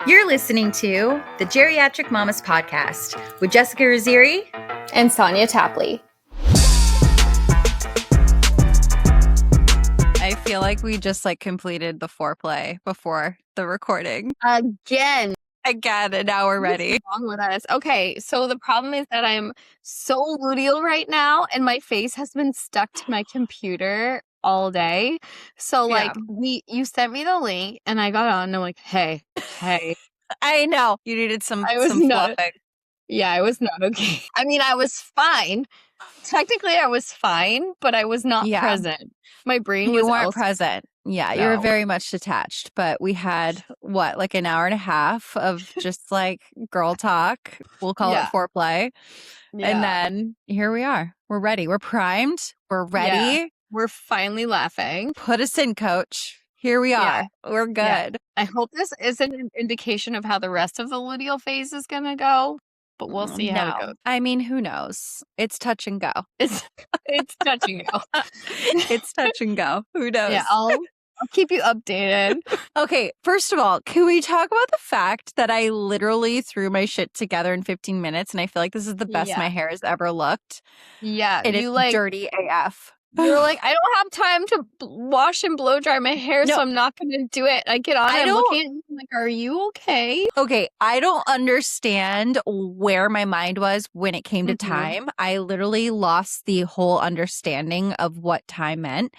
You're listening to the Geriatric Mamas podcast with Jessica Raziri and Sonia Tapley. I feel like we just completed the foreplay before the recording. Again, and now we're ready. What's wrong with us? Okay, so the problem is that I'm so luteal right now, and my face has been stuck to my computer all day. So you sent me the link, and I got on, and I'm like, hey. I know you needed some fluffing. Yeah, I was not okay. I mean, I was fine. Technically, I was fine, but I was not present. My brain was weren't present. Yeah, No. You were very much detached. But we had an hour and a half of just girl talk. We'll call it foreplay. Yeah. And then here we are. We're ready. We're primed. We're ready. Yeah. We're finally laughing. Put us in, coach. Here we are. Yeah. We're good. Yeah. I hope this isn't an indication of how the rest of the luteal phase is going to go. But we'll see how it goes. I mean, who knows? It's touch and go. It's touch and go. It's touch and go. Who knows? Yeah, I'll keep you updated. Okay, first of all, can we talk about the fact that I literally threw my shit together in 15 minutes and I feel like this is the best my hair has ever looked? Yeah. It is dirty AF. You're like, I don't have time to wash and blow dry my hair, so I'm not going to do it. I get on and I'm looking at you, I'm like, are you okay? Okay, I don't understand where my mind was when it came to time. I literally lost the whole understanding of what time meant.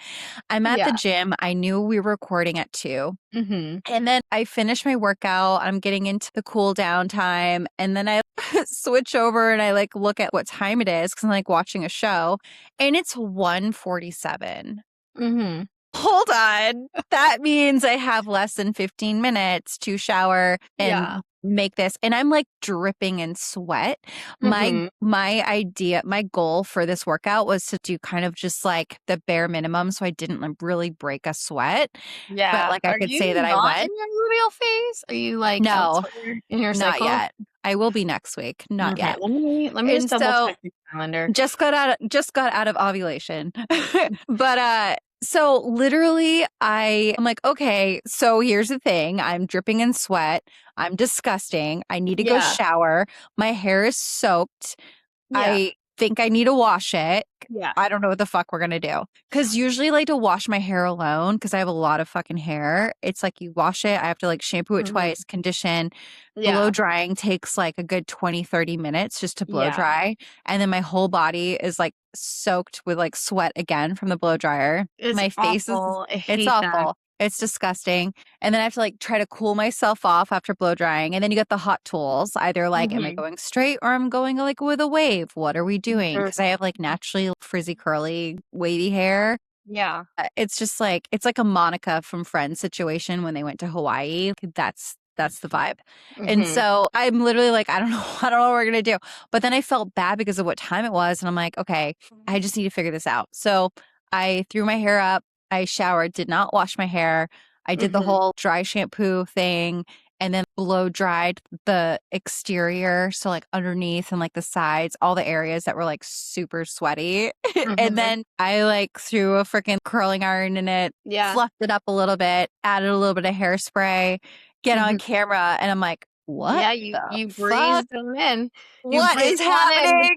I'm at the gym. I knew we were recording at 2. Mm-hmm. And then I finish my workout. I'm getting into the cool down time. And then I switch over and I look at what time it is because I'm watching a show. And it's 1:47. Mm-hmm. Hold on. That means I have less than 15 minutes to shower and make this. And I'm dripping in sweat. Mm-hmm. My goal for this workout was to do kind of just the bare minimum so I didn't really break a sweat. Yeah. But I could say that I went. In your luteal phase? Are you no, in your not cycle? yet. I will be next week. Not yet. Let me just double check the calendar. Just got out of ovulation. But so literally I'm like, okay, so here's the thing. I'm dripping in sweat. I'm disgusting. I need to go shower. My hair is soaked. Yeah. I think I need to wash it. Yeah. I don't know what the fuck we're going to do. Because usually to wash my hair alone, because I have a lot of fucking hair, it's you wash it. I have to shampoo it twice, condition. Blow drying takes a good 20, 30 minutes just to blow dry. And then my whole body is soaked with sweat again from the blow dryer. My face it's awful. It's disgusting. And then I have to try to cool myself off after blow drying. And then you get the hot tools. Either am I going straight or I'm going with a wave? What are we doing? Because I have naturally frizzy, curly, wavy hair. Yeah. It's just it's like a Monica from Friends situation when they went to Hawaii. That's the vibe. Mm-hmm. And so I'm literally I don't know what we're going to do. But then I felt bad because of what time it was. And I'm like, okay, I just need to figure this out. So I threw my hair up. I showered, did not wash my hair. I did the whole dry shampoo thing and then blow dried the exterior. So underneath and the sides, all the areas that were super sweaty. And then I threw a freaking curling iron in it, fluffed it up a little bit, added a little bit of hairspray, get on camera. And I'm like, what? Yeah, you breezed them in. What is happening?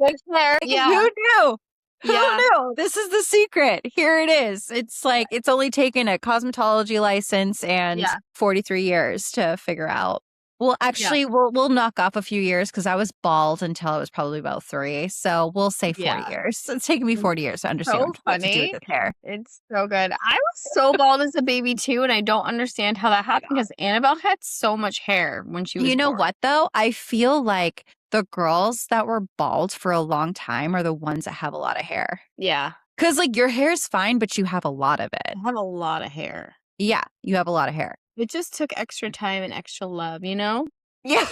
Yeah. Who knew? Who knew? This is the secret. Here it is. It's it's only taken a cosmetology license and 43 years to figure out. Well, actually, we'll knock off a few years because I was bald until I was probably about 3. So we'll say 40 years. It's taken me 40 years to understand what to do with this hair. It's so good. I was so bald as a baby too, and I don't understand how that happened because Annabelle had so much hair when she was You know born. what, though? I feel the girls that were bald for a long time are the ones that have a lot of hair. Yeah. Because your hair is fine, but you have a lot of it. I have a lot of hair. Yeah, you have a lot of hair. It just took extra time and extra love, you know? Yeah.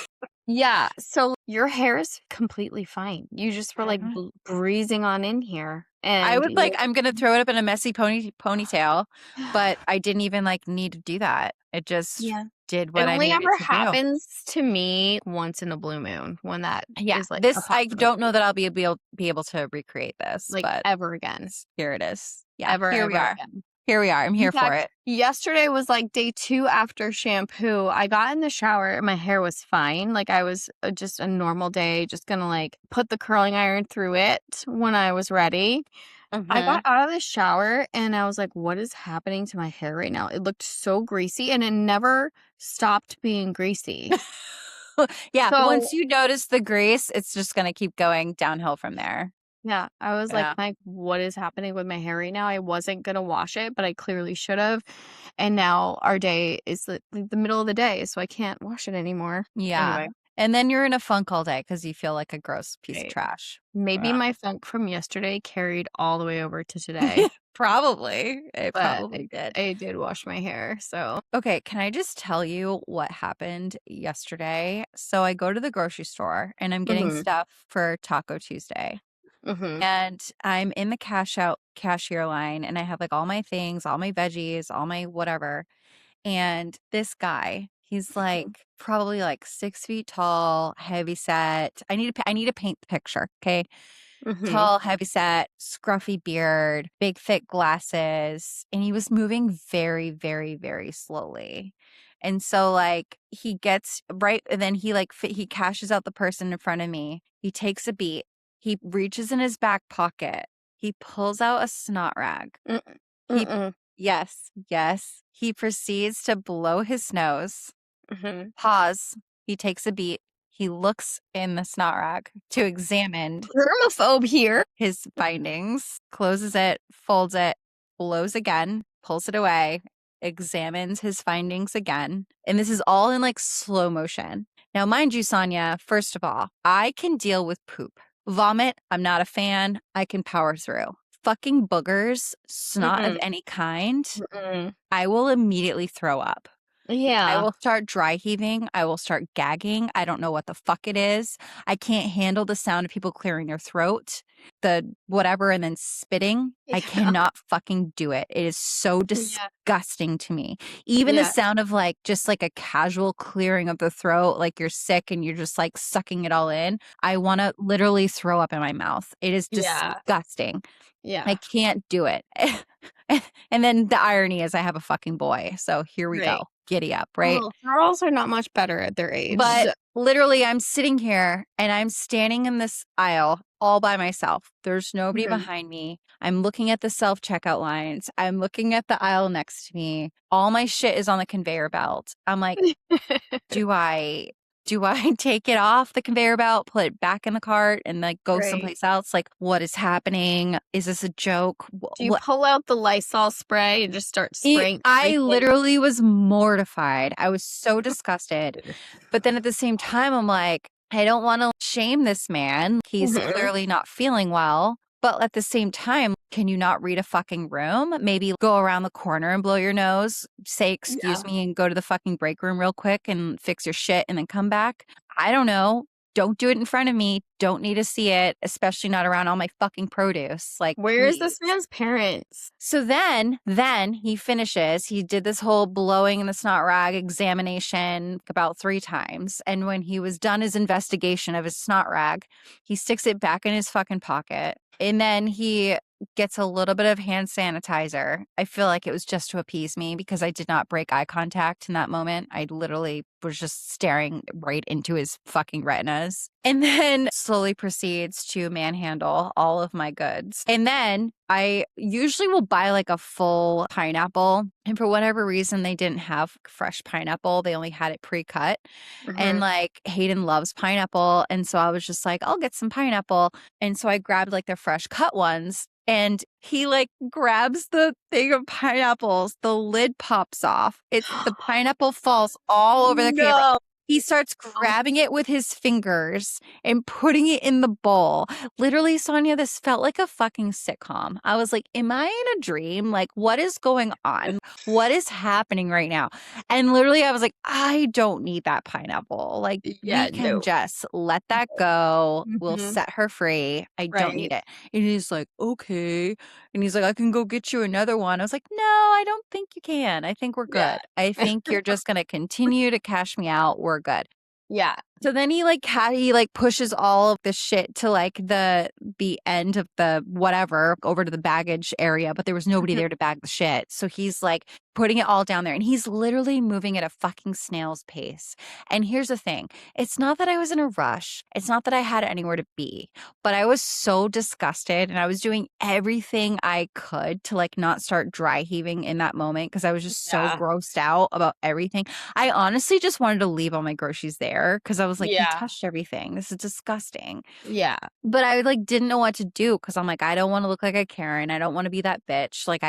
Yeah. So your hair is completely fine. You just were breezing on in here. And I was I'm going to throw it up in a messy ponytail, but I didn't even need to do that. It just did what I needed to do. It only ever happens to me once in a blue moon when that is this, I don't know that I'll be able to recreate this, but ever again. Here it is. Yeah. Ever we are. Again. Here we are. I'm here for it. Yesterday was like day 2 after shampoo. I got in the shower and my hair was fine. Like I was just a normal day, just gonna like put the curling iron through it when I was ready. I got out of the shower and I was like, what is happening to my hair right now? It looked so greasy and it never stopped being greasy. Yeah. So, once you notice the grease, it's just going to keep going downhill from there. yeah, I was like, what is happening with my hair right now? I wasn't going to wash it, but I clearly should have. And now our day is the middle of the day, so I can't wash it anymore. Yeah. Anyway. And then you're in a funk all day because you feel like a gross piece of trash. Maybe my funk from yesterday carried all the way over to today. Probably. It probably did. I did wash my hair, so. Okay, can I just tell you what happened yesterday? So I go to the grocery store and I'm getting stuff for Taco Tuesday. And I'm in the cashier line and I have like all my things, all my veggies, all my whatever. And this guy, he's like probably like 6 feet tall, heavy set. I need to paint the picture. Okay. Tall, heavy set, scruffy beard, big thick glasses. And he was moving very, very, very slowly. And so like he gets right. And then he he cashes out the person in front of me. He takes a beat. He reaches in his back pocket. He pulls out a snot rag. Yes. He proceeds to blow his nose. Pause. He takes a beat. He looks in the snot rag to examine Germaphobe here. his findings, closes it, folds it, blows again, pulls it away, examines his findings again. And this is all in like slow motion. Now, mind you, Sonia, first of all, I can deal with poop. Vomit, I'm not a fan. I can power through. Fucking boogers, snot of any kind, I will immediately throw up. Yeah. I will start dry heaving. I will start gagging. I don't know what the fuck it is. I can't handle the sound of people clearing their throat, the whatever, and then spitting. I cannot fucking do it. It is so disgusting to me. Even the sound of like just like a casual clearing of the throat, like you're sick and you're just like sucking it all in. I want to literally throw up in my mouth. It is disgusting. Yeah. I can't do it. And then the irony is I have a fucking boy. So here we go. Giddy up, right? Well, girls are not much better at their age. But literally, I'm sitting here and I'm standing in this aisle all by myself. There's nobody behind me. I'm looking at the self-checkout lines. I'm looking at the aisle next to me. All my shit is on the conveyor belt. I'm like, do I take it off the conveyor belt, put it back in the cart, and like go someplace else? Like, what is happening? Is this a joke? Do you pull out the Lysol spray and just start spraying? I literally was mortified. I was so disgusted. But then at the same time, I'm like, I don't want to shame this man. He's clearly not feeling well. But at the same time, can you not read a fucking room? Maybe go around the corner and blow your nose, say excuse me, and go to the fucking break room real quick and fix your shit and then come back. I don't know. Don't do it in front of me. Don't need to see it, especially not around all my fucking produce. Like, where is this man's parents? So then he finishes. He did this whole blowing in the snot rag examination about 3 times. And when he was done his investigation of his snot rag, he sticks it back in his fucking pocket. And then he gets a little bit of hand sanitizer. I feel like it was just to appease me because I did not break eye contact in that moment. I literally was just staring right into his fucking retinas. And then slowly proceeds to manhandle all of my goods. And then I usually will buy like a full pineapple. And for whatever reason, they didn't have fresh pineapple. They only had it pre-cut. And like Hayden loves pineapple. And so I was just like, I'll get some pineapple. And so I grabbed like the fresh cut ones. And he like grabs the thing of pineapples. The lid pops off. The pineapple falls all over the camera. He starts grabbing it with his fingers and putting it in the bowl. Literally, Sonia, this felt like a fucking sitcom. I was like, am I in a dream? Like, what is going on? What is happening right now? And literally, I was like, I don't need that pineapple. Like, we can just let that go. We'll set her free. I don't need it. And he's like, okay. And he's like, I can go get you another one. I was like, no, I don't think you can. I think we're good. I think you're just going to continue to cash me out. We're good. Yeah. So then he pushes all of the shit to like the end of the whatever over to the baggage area, but there was nobody there to bag the shit. So he's like putting it all down there and he's literally moving at a fucking snail's pace. And here's the thing. It's not that I was in a rush. It's not that I had anywhere to be, but I was so disgusted and I was doing everything I could to like not start dry heaving in that moment because I was just so grossed out about everything. I honestly just wanted to leave all my groceries there because I was like, you touched everything. This is disgusting. Yeah. But I like didn't know what to do because I'm like, I don't want to look like a Karen. I don't want to be that bitch. Like,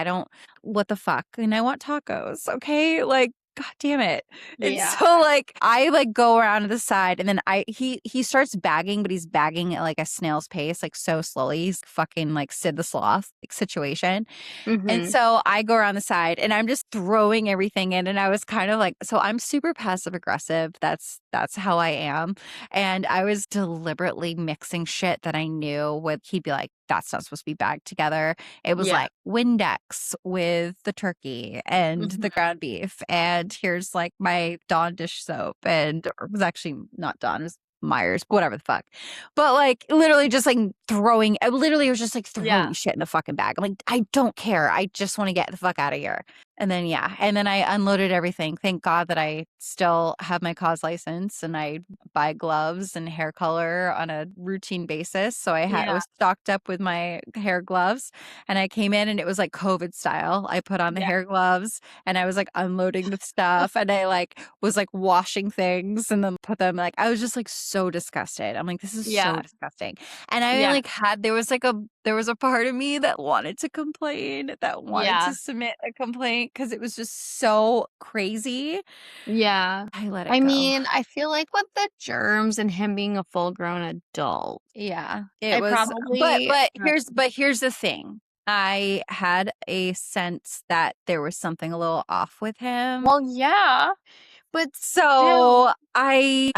what the fuck? And I want tacos. Okay. Like, God damn it. And so like I like go around to the side and then he starts bagging, but he's bagging at like a snail's pace, like so slowly. He's fucking like Sid the Sloth like, situation. And so I go around the side and I'm just throwing everything in. And I was kind of like, so I'm super passive aggressive. That's how I am. And I was deliberately mixing shit that I knew he'd be like, that's not supposed to be bagged together. It was like Windex with the turkey and the ground beef. And here's like my Dawn dish soap. And it was actually not Dawn, it was Myers, whatever the fuck. But like literally just like I literally was just like throwing shit in the fucking bag. I'm like, I don't care. I just want to get the fuck out of here. And then, I unloaded everything. Thank God that I still have my cause license and I buy gloves and hair color on a routine basis. So I was stocked up with my hair gloves and I came in and it was like COVID style. I put on the hair gloves and I was like unloading the stuff and I like was like washing things and then put them like, I was just like so disgusted. I'm like, this is so disgusting. And I there was a part of me that wanted to complain, that wanted to submit a complaint because it was just so crazy. Yeah. I let it I go. mean, I feel like with the germs and him being a full-grown adult. Yeah. But here's the thing. I had a sense that there was something a little off with him. Well, yeah. But so I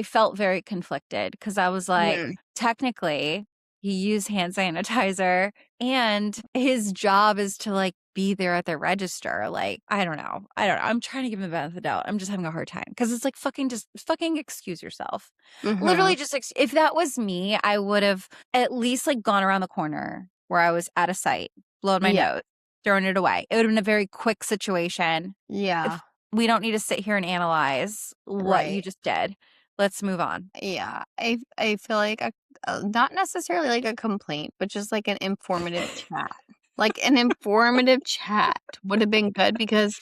felt very conflicted because I was like, technically, he used hand sanitizer and his job is to like be there at the register. Like, I don't know. I'm trying to give him the benefit of the doubt. I'm just having a hard time because it's like just fucking excuse yourself. Literally just if that was me, I would have at least like gone around the corner where I was at a site, blown my nose, thrown it away. It would have been a very quick situation. Yeah. We don't need to sit here and analyze what you just did. Let's move on. Yeah. I feel like not necessarily like a complaint, but just like an informative chat. Like an informative chat would have been good because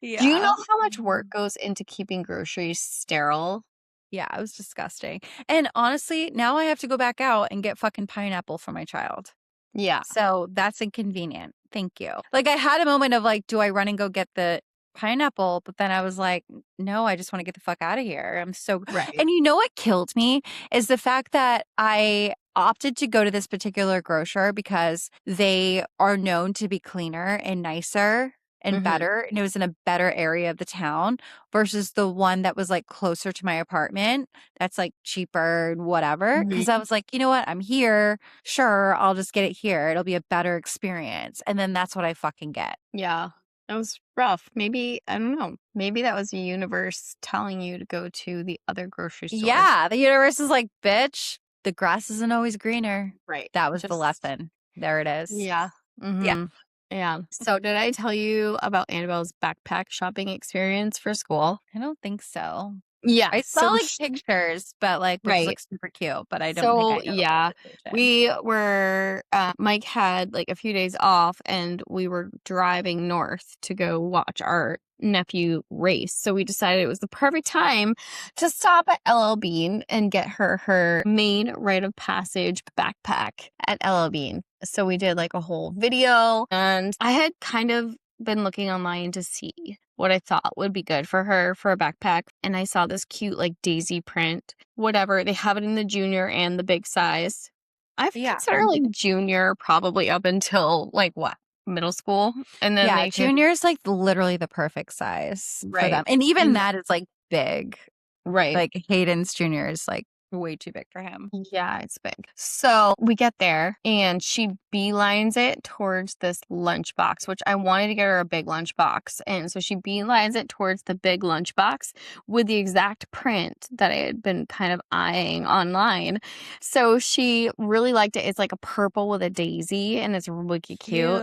do you know how much work goes into keeping groceries sterile? Yeah, it was disgusting. And honestly, now I have to go back out and get fucking pineapple for my child. Yeah. So that's inconvenient. Thank you. Like I had a moment of like, do I run and go get the pineapple? But then I was like, no, I just want to get the fuck out of here. I'm so And you know what killed me is the fact that I opted to go to this particular grocer because they are known to be cleaner and nicer and better. And it was in a better area of the town versus the one that was like closer to my apartment. That's like cheaper and whatever. Because I was like, you know what? I'm here. Sure, I'll just get it here. It'll be a better experience. And then that's what I fucking get. Yeah. That was rough. Maybe, I don't know. Maybe that was the universe telling you to go to the other grocery store. Yeah. The universe is like, bitch, the grass isn't always greener. Right. That was the lesson. There it is. Yeah. Yeah. Yeah. So did I tell you about Annabelle's backpack shopping experience for school? I don't think so. Yeah. I saw like pictures, but like, which looks super cute, but I don't think I know. We were, Mike had like a few days off and we were driving north to go watch our nephew race. So we decided it was the perfect time to stop at L.L.Bean and get her Maine rite of passage backpack at L.L.Bean. So we did like a whole video and I had kind of been looking online to see what I thought would be good for her for a backpack. And I saw this cute like daisy print, whatever. They have it in the junior and the big size. I've considered like junior probably up until like what? Middle school. And then junior is like literally the perfect size for them. And even that is like big. Right. Like Hayden's junior is like way too big for him. Yeah, it's big. So we get there and she beelines it towards this lunchbox, which I wanted to get her a big lunchbox. And so she beelines it towards the big lunchbox with the exact print that I had been kind of eyeing online. So she really liked it. It's like a purple with a daisy and it's wicked cute.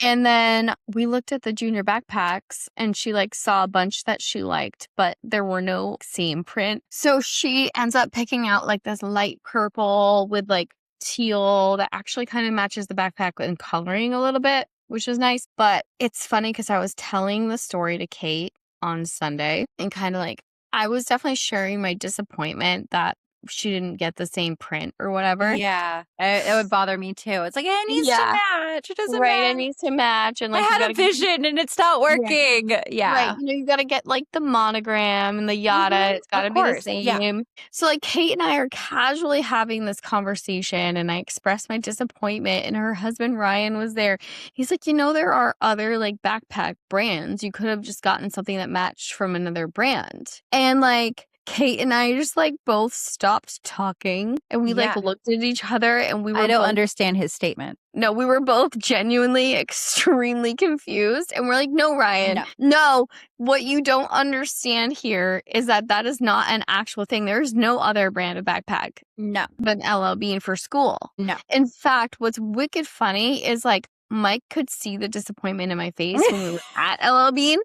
And then we looked at the junior backpacks and she like saw a bunch that she liked, but there were no same print. So she ends up picking out like this light purple with like teal that actually kind of matches the backpack in coloring a little bit, which is nice. But it's funny because I was telling the story to Kate on Sunday and kind of like, I was definitely sharing my disappointment that she didn't get the same print or whatever. Yeah, it would bother me too. It's like, it needs to match. It doesn't match. It needs to match. And like, I had a vision and it's not working. Yeah. Right. You know, you got to get like the monogram and the yada. It's got to be the same. Yeah. So like Kate and I are casually having this conversation and I expressed my disappointment and her husband Ryan was there. He's like, there are other like backpack brands. You could have just gotten something that matched from another brand. And like, Kate and I just like both stopped talking and we like looked at each other and we were I don't understand his statement. No, we were both genuinely extremely confused and we're like, no, Ryan, no, what you don't understand here is that is not an actual thing. There's no other brand of backpack than L.L.Bean for school. No. In fact, what's wicked funny is like Mike could see the disappointment in my face when we were at L.L.Bean.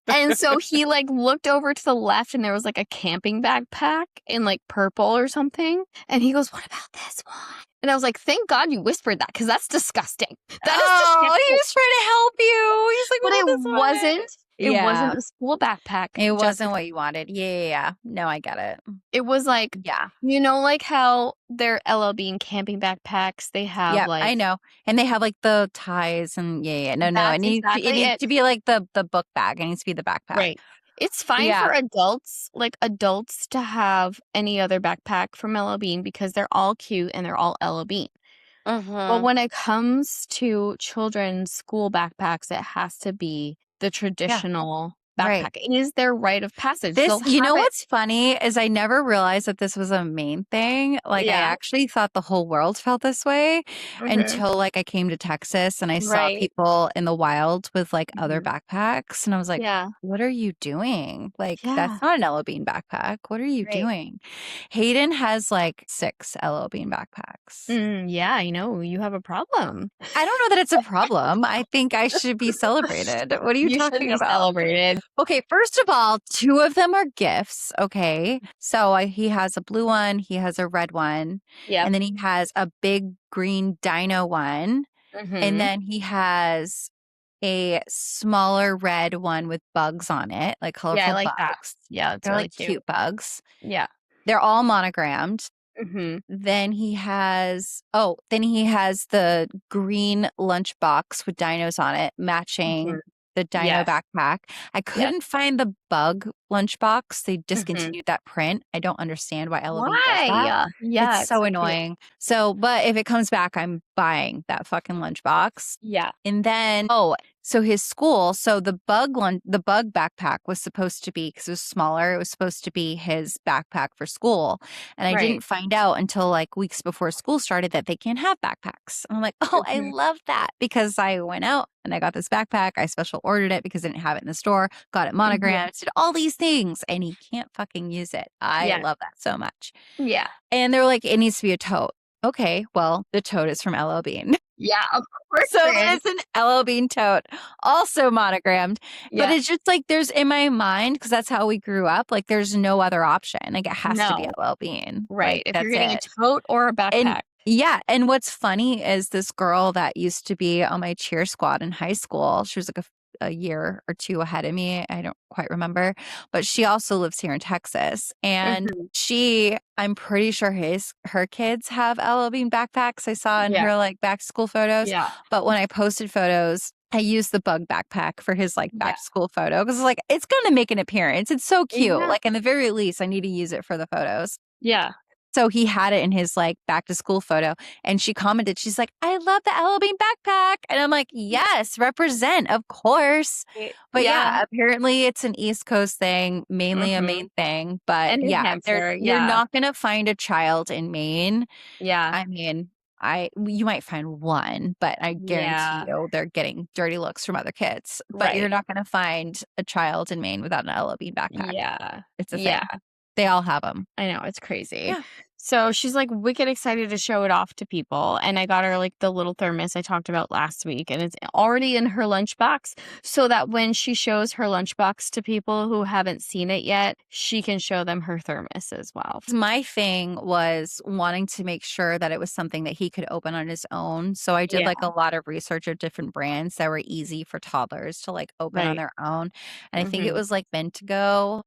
And so he like looked over to the left and there was like a camping backpack in like purple or something. And he goes, what about this one? And I was like, thank God you whispered that because that's disgusting. That is disgusting. He was trying to help you. He's like, but it wasn't. It wasn't a school backpack. It wasn't what you wanted. Yeah. No, I get it. It was like, like how their L.L.Bean camping backpacks, they have like. I know. And they have like the ties and No. It needs to be like the book bag. It needs to be the backpack. Right. It's fine for adults to have any other backpack from L.L.Bean because they're all cute and they're all L.L.Bean. But when it comes to children's school backpacks, it has to be the traditional backpack. Right. It is their rite of passage. What's funny is I never realized that this was a Maine thing. Like I actually thought the whole world felt this way until like I came to Texas and I saw people in the wild with like other backpacks and I was like, what are you doing? Like that's not an L.L.Bean backpack. What are you doing? Hayden has like 6 L.L.Bean backpacks. You have a problem. I don't know that it's a problem. I think I should be celebrated. What are you talking about? Celebrated. Okay, first of all, 2 of them are gifts. Okay. So he has a blue one, he has a red one. Yeah. And then he has a big green dino one. And then he has a smaller red one with bugs on it, like colorful bugs. That. Yeah, it's they're really like cute bugs. Yeah. They're all monogrammed. Then he has the green lunchbox with dinos on it, matching the dino backpack. I couldn't find the bug lunchbox. They discontinued that print. I don't understand why L.L.Bean does that. Yeah, it's so annoying. So, but if it comes back, I'm buying that fucking lunchbox. Yeah. And then, so his school, the bug backpack was supposed to be, because it was smaller, it was supposed to be his backpack for school. And I didn't find out until like weeks before school started that they can't have backpacks. And I'm like, I love that, because I went out and I got this backpack. I special ordered it because I didn't have it in the store, got it monogrammed, did all these things, and he can't fucking use it. I love that so much. Yeah. And they're like, it needs to be a tote. Okay, well, the tote is from L.L.Bean. Yeah, of course. So it's an L.L.Bean tote, also monogrammed. Yeah. But it's just like there's in my mind, because that's how we grew up, like there's no other option. Like it has to be L.L.Bean. Right. Like, if you're getting a tote or a backpack. And what's funny is this girl that used to be on my cheer squad in high school, she was like a year or 2 ahead of me. I don't quite remember, but she also lives here in Texas. And I'm pretty sure her kids have L.L.Bean backpacks. I saw in her like back to school photos. Yeah. But when I posted photos, I used the bug backpack for his like back to school photo, because like it's going to make an appearance. It's so cute. Like in the very least, I need to use it for the photos. Yeah. So he had it in his like back to school photo, and she commented, she's like, I love the L.L.Bean backpack. And I'm like, yes, represent, of course. But yeah, apparently it's an East Coast thing, mainly a Maine thing. But And New Hampshire, you're not going to find a child in Maine. Yeah. I mean, you might find one, but I guarantee you they're getting dirty looks from other kids. But you're not going to find a child in Maine without an L.L.Bean backpack. Yeah. It's a thing. They all have them. I know. It's crazy. Yeah. So she's like wicked excited to show it off to people. And I got her like the little thermos I talked about last week. And it's already in her lunchbox so that when she shows her lunchbox to people who haven't seen it yet, she can show them her thermos as well. My thing was wanting to make sure that it was something that he could open on his own. So I did like a lot of research of different brands that were easy for toddlers to like open on their own. And I think it was like Bentigo.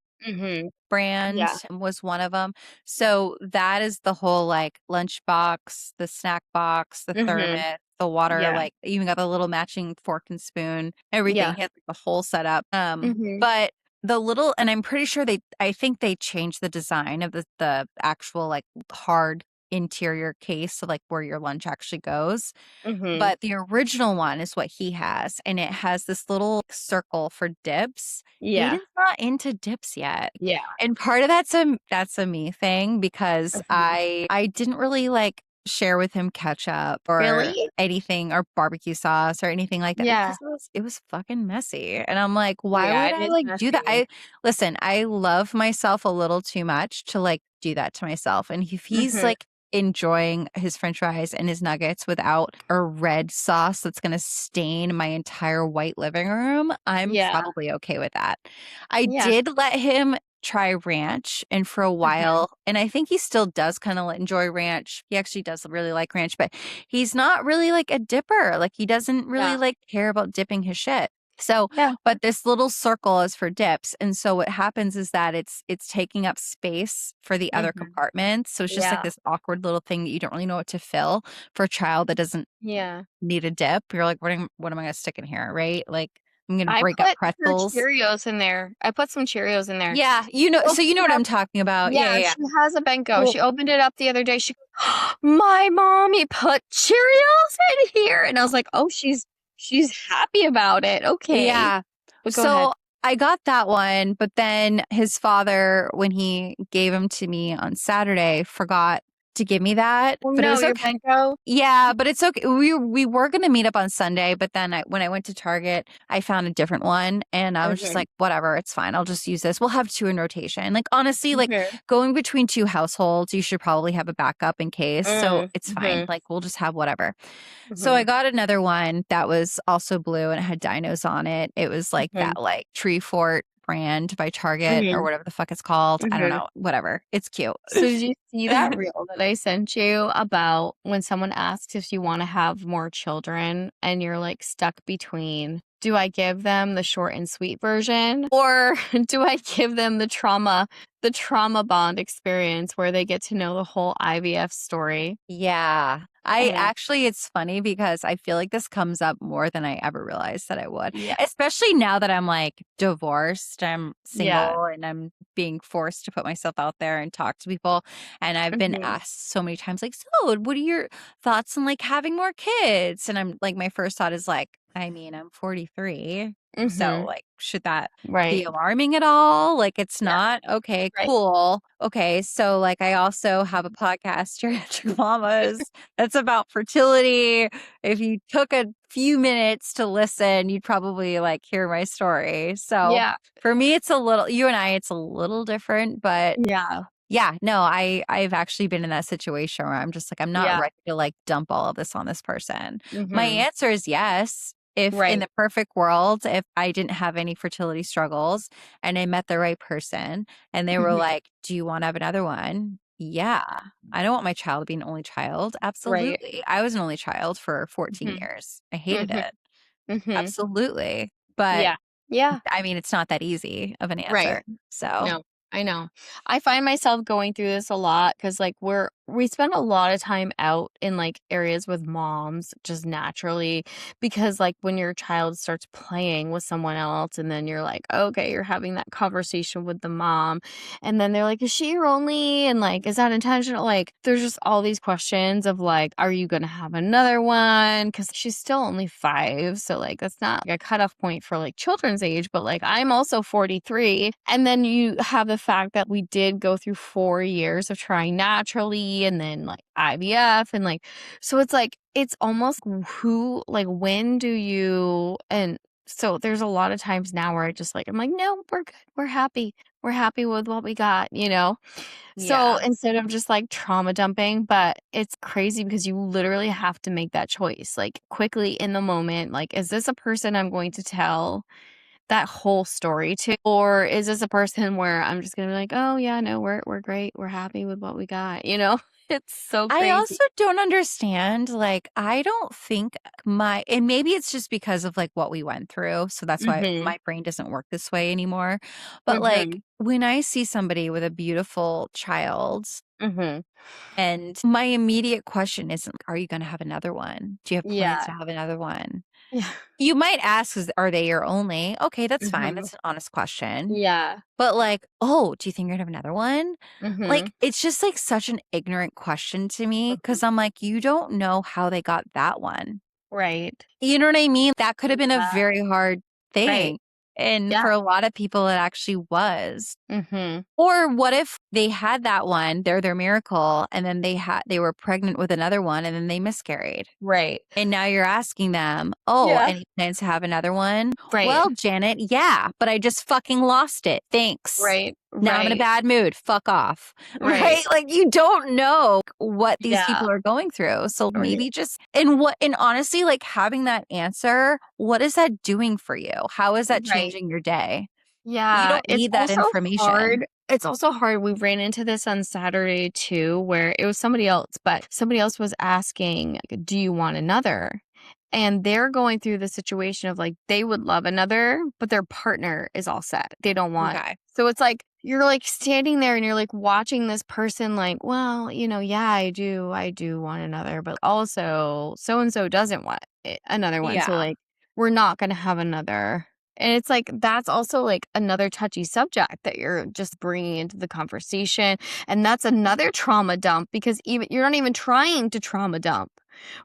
Brand was one of them. So that is the whole like lunchbox, the snack box, the thermos, the water, like even got the little matching fork and spoon, everything. He had like the whole setup. But the little, and I'm pretty sure I think they changed the design of the actual like hard interior case, so like where your lunch actually goes. But the original one is what he has, and it has this little circle for dips. Aiden's not into dips yet. And part of that's a me thing because I didn't really like share with him ketchup or anything or barbecue sauce or anything like that. Because it was fucking messy. And I'm like, why would I like do that? I love myself a little too much to like do that to myself. And if he's like enjoying his french fries and his nuggets without a red sauce that's going to stain my entire white living room, I'm probably okay with that. I did let him try ranch, and for a while, and I think he still does kind of enjoy ranch. He actually does really like ranch, but he's not really like a dipper. Like he doesn't really like care about dipping his shit. So, but this little circle is for dips. And so what happens is that it's taking up space for the other compartments. So it's just like this awkward little thing that you don't really know what to fill for a child that doesn't need a dip. You're like, what am I going to stick in here? Right? Like I'm going to break up pretzels. Cheerios in there. I put some Cheerios in there. Yeah. So you know what I'm talking about. Yeah. She has a Benko. Cool. She opened it up the other day. She goes, my mommy put Cheerios in here. And I was like, oh, she's happy about it. Okay. Yeah. So I got that one, but then his father, when he gave him to me on Saturday, forgot to give me that. Well, but no, it was your okay. Benko? Yeah, but it's okay. We were going to meet up on Sunday, but then when I went to Target, I found a different one, and I was just like, whatever, it's fine. I'll just use this. We'll have two in rotation. Like, honestly, like going between two households, you should probably have a backup in case. So it's fine. Like, we'll just have whatever. So I got another one that was also blue, and it had dinos on it. It was like that, like Tree Fort brand by Target or whatever the fuck it's called. I don't know. Whatever. It's cute. So did you see that reel that I sent you about when someone asks if you want to have more children and you're like stuck between, do I give them the short and sweet version or do I give them the trauma bond experience where they get to know the whole IVF story? Yeah. Actually, it's funny because I feel like this comes up more than I ever realized that I would, especially now that I'm like divorced, I'm single and I'm being forced to put myself out there and talk to people. And I've been asked so many times, like, so what are your thoughts on like having more kids? And I'm like, my first thought is like, I mean, I'm 43. So like, should that be alarming at all? Like, it's not. Okay, cool. Okay. So like, I also have a podcast, Geriatric Mamas, that's about fertility. If you took a few minutes to listen, you'd probably like hear my story. So for me, it's a little different, but no, I've actually been in that situation where I'm just like, I'm not ready to like dump all of this on this person. My answer is yes. If in the perfect world, if I didn't have any fertility struggles and I met the right person and they were like, do you want to have another one? Yeah. I don't want my child to be an only child. Absolutely. I was an only child for 14 years. I hated it. Absolutely. But I mean, it's not that easy of an answer. So no, I know. I find myself going through this a lot because like we're we spend a lot of time out in like areas with moms just naturally, because like when your child starts playing with someone else and then you're like, okay, you're having that conversation with the mom and then they're like, is she your only? And like, is that intentional? Like, there's just all these questions of like, are you going to have another one? Because she's still only 5. So like, that's not like a cutoff point for like children's age, but like I'm also 43. And then you have the fact that we did go through 4 years of trying naturally and then like IVF and like, so it's like, it's almost who, like, when do you, and so there's a lot of times now where I just like, I'm like, no, we're good. We're happy. We're happy with what we got, you know? So Yeah. instead of just like trauma dumping, but it's crazy because you literally have to make that choice like quickly in the moment. Like, is this a person I'm going to tell that whole story to, or is this a person where I'm just gonna be like, oh yeah, no, we're great, we're happy with what we got, you know? It's so I crazy. also don't understand, like, I don't think and maybe it's just because of like what we went through. So that's why Mhm. my brain doesn't work this way anymore. But like, Mhm. when I see somebody with a beautiful child, Mhm. and my immediate question isn't, are you going to have another one? Do you have plans Yeah. to have another one? Yeah. You might ask, are they your only? Okay, that's fine. Mhm. That's an honest question. Yeah. But like, oh, do you think you're gonna have another one? Like, Mhm. it's just like such an ignorant question to me Mhm. because I'm like, you don't know how they got that one. Right. You know what I mean? That could have been a Yeah. very hard Right. thing. And Yeah. for a lot of people, it actually was. Mhm. Or what if they had that one, they're their miracle, and then they were pregnant with another one and then they miscarried. Right. And now you're asking them, "Oh, Yeah. any plans to have another one?" Right. "Well, Janet, yeah, but I just fucking lost it. Thanks. Right. Now I'm in a Right. bad mood. Fuck off." Right. Right? Like, you don't know what these Yeah. people are going through. So Right. maybe just and honestly, like, having that answer, what is that doing for you? How is that Right. changing your day? You Yeah, don't need that information. it's also hard, we ran into this on Saturday too, where it was somebody else, but somebody else was asking, like, "Do you want another?" And they're going through the situation of, like, they would love another, but their partner is all set. They don't want, Okay. so it's like, you're, like, standing there and you're, like, watching this person like, "Well, you know, yeah, I do want another, but also so and so doesn't want another one, so, Yeah. like, we're not gonna have another." And it's like, that's also like another touchy subject that you're just bringing into the conversation. And that's another trauma dump because even you're not even trying to trauma dump,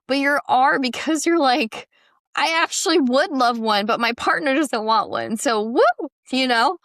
but you are because you're like, I actually would love one, but my partner doesn't want one. So, woo, you know,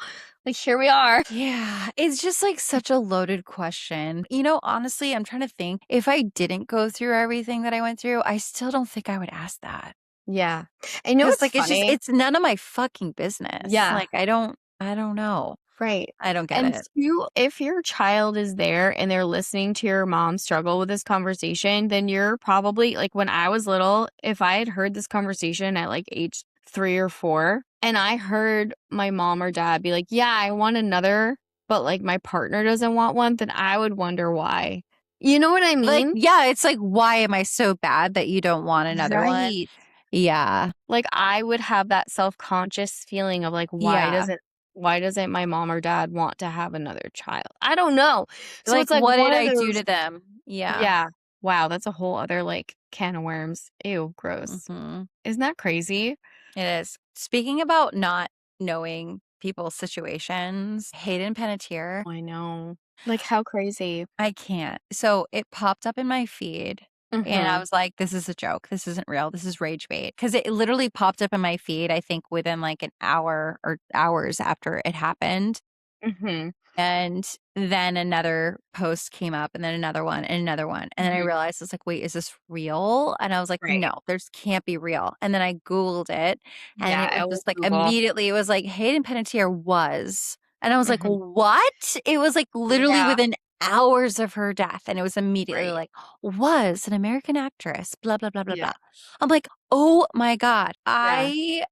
like here we are. Yeah, it's just like such a loaded question. Honestly, I'm trying to think. If I didn't go through everything that I went through, I still don't think I would ask that. Yeah. And you know Cause what's like funny? it's none of my fucking business. Yeah. Like I don't know. Right. I don't get And it. 2, if your child is there and they're listening to your mom struggle with this conversation, then you're probably like, when I was little, if I had heard this conversation at like age 3 or 4, and I heard my mom or dad be like, "Yeah, I want another, but like my partner doesn't want one," then I would wonder why. You know what I Like, mean? yeah, it's like, why am I so bad that you don't want another one? Right. Yeah. Like, I would have that self-conscious feeling of like, Yeah. why doesn't my mom or dad want to have another child? I don't know. So Like, it's like what one did of I do those. to them? Yeah. Yeah. Wow, that's a whole other like can of worms. Ew, gross. Hmm. Isn't that crazy? It is. Speaking about not knowing people's situations, Hayden Panettiere, I know. Like how crazy. I can't. So it popped up in my feed and I Mhm. was like, this is a joke. This isn't real. This is rage bait. Because it literally popped up in my feed, I think within like an hour or hours after it happened. Mhm. And then another post came up and then another one and another one. And then I Mhm. realized, I was like, wait, is this real? And I was like, Right. no, there's can't be real. And then I Googled it and Yeah, it was I will just like Google. immediately, it was like Hayden Panettiere was. And I was like, Mhm. what? It was like literally Yeah. within hours of her death. And it was immediately Right. like, was an American actress, blah, blah, blah, blah, Yeah. blah. I'm like, oh my God. Yeah. I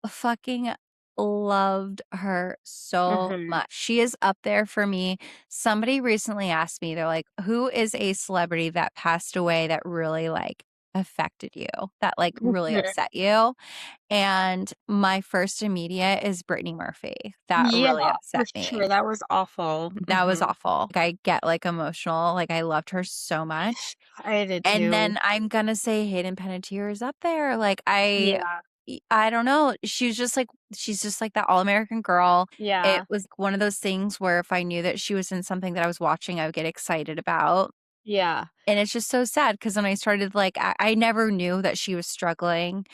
fucking loved her so Mhm. much. She is up there for me. Somebody recently asked me, they're like, who is a celebrity that passed away that really like affected you, that like really upset you? And my first immediate is Brittany Murphy. That Yeah, really for upset me. sure. That was awful. That was awful. Like, I get like emotional. Like, I loved her so much. I did And too. then I'm gonna say Hayden Panettiere is up there. Like, Yeah. I don't know. She's just like that all-American girl. Yeah. It was one of those things where if I knew that she was in something that I was watching, I would get excited about. Yeah. And it's just so sad because when I started, like, I never knew that she was struggling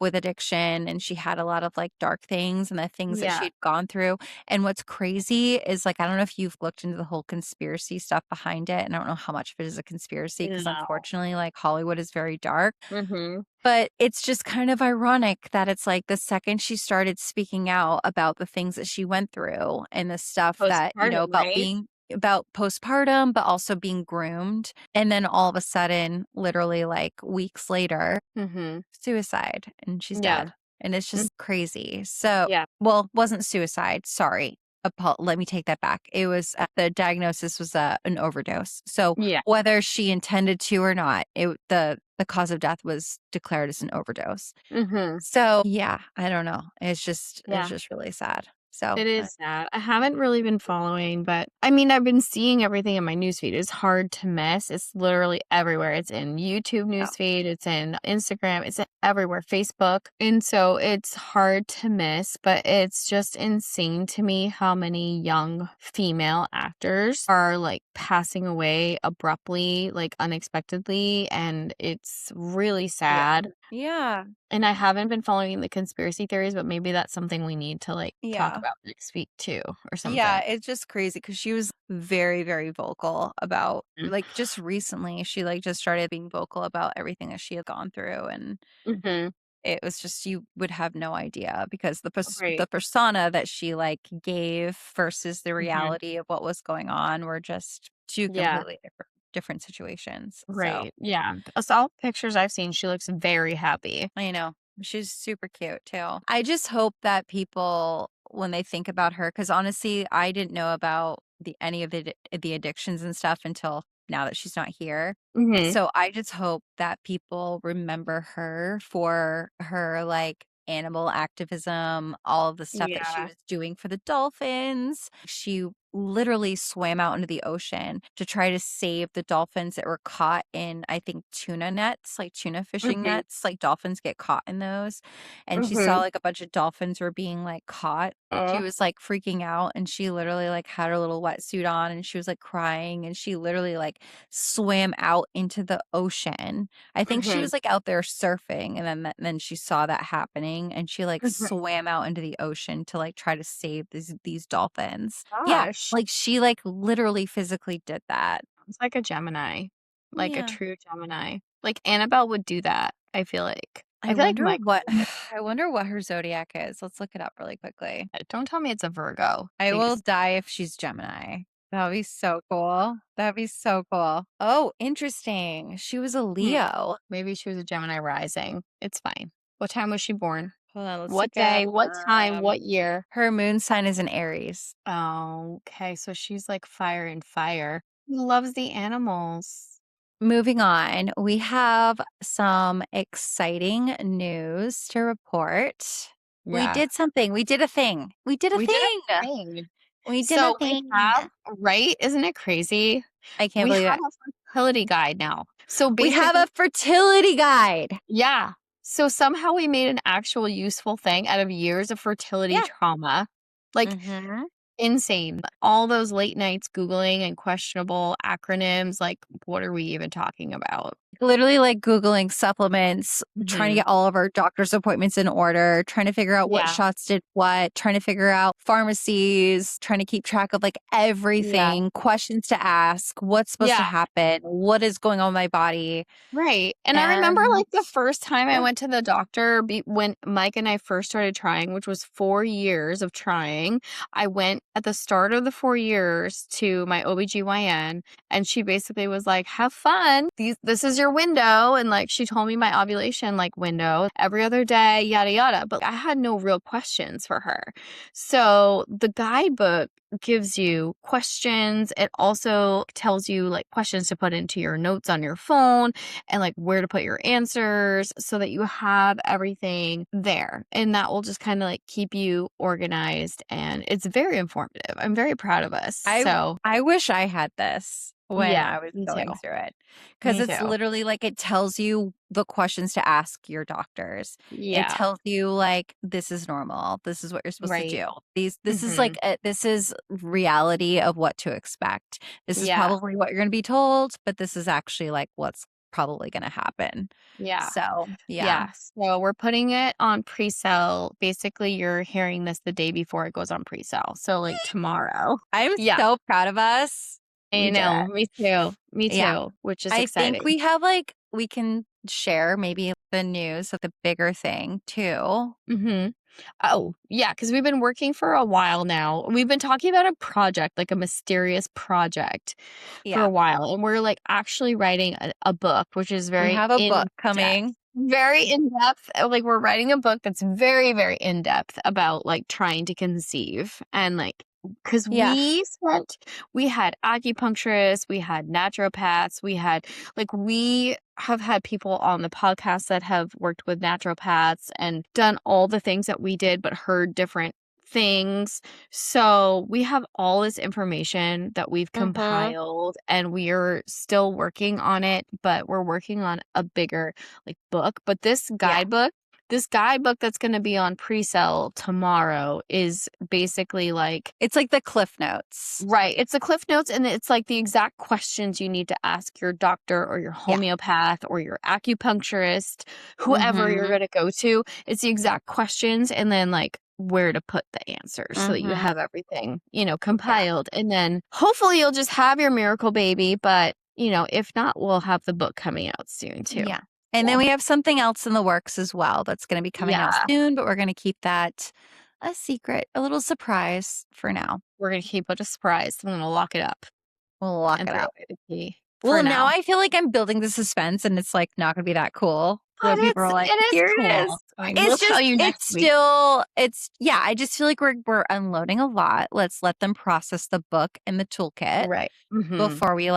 with addiction, and she had a lot of like dark things and the things that Yeah. she'd gone through. And what's crazy is, like, I don't know if you've looked into the whole conspiracy stuff behind it. And I don't know how much of it is a conspiracy because No. unfortunately, like, Hollywood is very dark. Mm-hmm. But it's just kind of ironic that it's like the second she started speaking out about the things that she went through and the stuff that, you know, Postpartum, about right? being about postpartum, but also being groomed. And then all of a sudden, literally like weeks later, Mm-hmm. suicide, and she's Yeah. dead. And it's just crazy. So, Yeah. well, wasn't suicide. Sorry. Let me take that back. It was the diagnosis was an overdose. So Yeah. whether she intended to or not, the cause of death was declared as an overdose. Mm-hmm. So yeah, I don't know. It's just really sad. So It is sad. I haven't really been following, but I mean, I've been seeing everything in my newsfeed. It's hard to miss. It's literally everywhere. It's in YouTube newsfeed. It's in Instagram. It's everywhere, Facebook. And so it's hard to miss, but it's just insane to me how many young female actors are like passing away abruptly, like unexpectedly. And it's really sad. yeah. And I haven't been following the conspiracy theories, but maybe that's something we need to like talk Yeah. about next week too, or something. Yeah, it's just crazy because she was very, very vocal about, Mm. like, just recently, she like just started being vocal about everything that she had gone through, and Mm-hmm. it was just, you would have no idea because the Right. the persona that she like gave versus the Mm-hmm. reality of what was going on were just two Yeah. completely different situations. So Right. Yeah. All pictures I've seen, she looks very happy. I know. She's super cute too. I just hope that people, when they think about her, because honestly, I didn't know about any of the addictions and stuff until now that she's not here. Mm-hmm. So I just hope that people remember her for her like animal activism, all of the stuff that she Yeah. was doing for the dolphins. She literally swam out into the ocean to try to save the dolphins that were caught in, I think, tuna nets, like tuna fishing Mm-hmm. nets. Like, dolphins get caught in those. And she Mm-hmm. saw like a bunch of dolphins were being like caught. She was like freaking out, and she literally like had her little wetsuit on, and she was like crying, and she literally like swam out into the ocean. I think she Mm-hmm. was like out there surfing, and then she saw that happening, and she like Mm-hmm. swam out into the ocean to like try to save these dolphins. Yeah, Gosh. like she like literally physically did that. It's like a Gemini, like a Yeah. true Gemini. Like Annabelle would do that, I feel like. I feel like wonder Mike. I wonder what her zodiac is. Let's look it up really quickly. Don't tell me it's a Virgo. I will Please. die if she's Gemini. That'd be so cool. That'd be so cool. Oh, interesting. She was a Leo. Maybe she was a Gemini rising. It's fine. What time was she born? Hold on, let's What look day? at What time? What year? her moon sign is in Aries. Oh, okay. So she's like fire and fire. Loves the animals. Moving on, we have some exciting news to report. We Yeah. did something. We did a thing. We did a We thing. did a thing. We did So a thing. we have, right? Isn't it crazy? I can't We believe have it. a fertility guide now. So We have basically, a fertility guide. yeah. So somehow we made an actual useful thing out of years of fertility Yeah. trauma. Like Mhm. insane. All those late nights Googling and questionable acronyms. Like, what are we even talking about? Literally like Googling supplements, trying to Mhm. get all of our doctor's appointments in order, trying to figure out what Yeah. shots did what, trying to figure out pharmacies, trying to keep track of like everything, questions to ask, what's supposed to Yeah. happen, what is going on in my body. Right. And I remember like the first time I yeah. went to the doctor when Mike and I first started trying, which was 4 years of trying. I went at the start of the 4 years to my OBGYN, and she basically was like, have fun. This is your your window. And like, she told me my ovulation like window every other day, yada, yada. But I had no real questions for her. So the guidebook gives you questions. It also tells you like questions to put into your notes on your phone and like where to put your answers so that you have everything there. And that will just kind of like keep you organized. And it's very informative. I'm very proud of us. I wish I had this when Yeah, I was me going too. through it. Because Me it's too. literally like it tells you the questions to ask your doctors. It Yeah. tells you like this is normal. This is what you're supposed to Right. do. This is like this is reality of what to expect. This is Yeah. probably what you're going to be told, but this is actually like what's probably going to happen. Yeah. So, Yeah. So we're putting it on pre-sale. Basically, you're hearing this the day before it goes on pre-sale. So like tomorrow. I'm Yeah. so proud of us. I We did know. it. Me too. Me Yeah. too. Which is I exciting. think we have like we can share maybe the news of the bigger thing too. Mm-hmm. Oh, yeah, because we've been working for a while now. We've been talking about a project, like a mysterious project for a while. And we're like actually writing a book, which is We very have a book in-depth. coming. Very in-depth. Like we're writing a book that's very, very in-depth about like trying to conceive and like because Yeah. we had acupuncturists, we had naturopaths, we have had people on the podcast that have worked with naturopaths and done all the things that we did, but heard different things. So we have all this information that we've compiled and we are still working on it, but we're working on a bigger like book. But this guidebook that's going to be on pre-sale tomorrow is basically like It's like the Cliff Notes. Right. It's the Cliff Notes, and it's like the exact questions you need to ask your doctor or your homeopath or your acupuncturist, whoever you're going to go to. It's the exact questions and then like where to put the answers so that you have everything, compiled. And then hopefully you'll just have your miracle baby. But, if not, we'll have the book coming out soon too. Yeah. And then we have something else in the works as well that's going to be coming out soon, but we're going to keep that a secret, a little surprise for now. We're going to keep it a surprise. I'm going to lock it up. We'll lock it up. Well, now I feel like I'm building the suspense and it's like not going to be that cool. But people are like, it is here cool. it is. I mean, we'll tell you next week. I just feel like we're unloading a lot. Let's let them process the book and the toolkit before we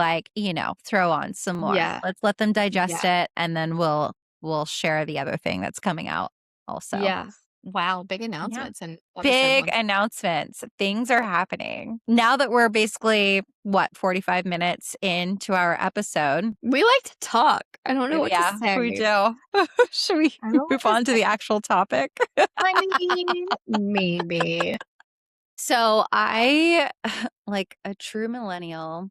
throw on some more. Yeah. Let's let them digest it and then we'll share the other thing that's coming out also. Yeah. Wow, big announcements and big announcements. Things are happening. Now that we're basically 45 minutes into our episode. We like to talk. I don't know what to say. We do. Should we move on to the actual topic? I mean, maybe. So I, like a true millennial,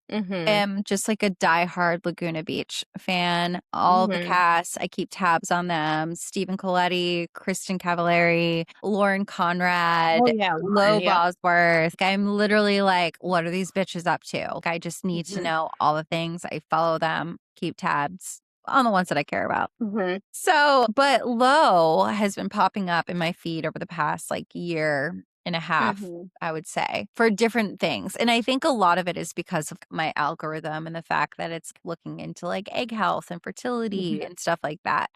am just like a diehard Laguna Beach fan. All the cast, I keep tabs on them. Stephen Coletti, Kristen Cavallari, Lauren Conrad, Lo Bosworth. I'm literally like, what are these bitches up to? Like, I just need to know all the things. I follow them, keep tabs on the ones that I care about. So, but Lo has been popping up in my feed over the past like year and a half, I would say, for different things. And I think a lot of it is because of my algorithm and the fact that it's looking into like egg health and fertility and stuff like that.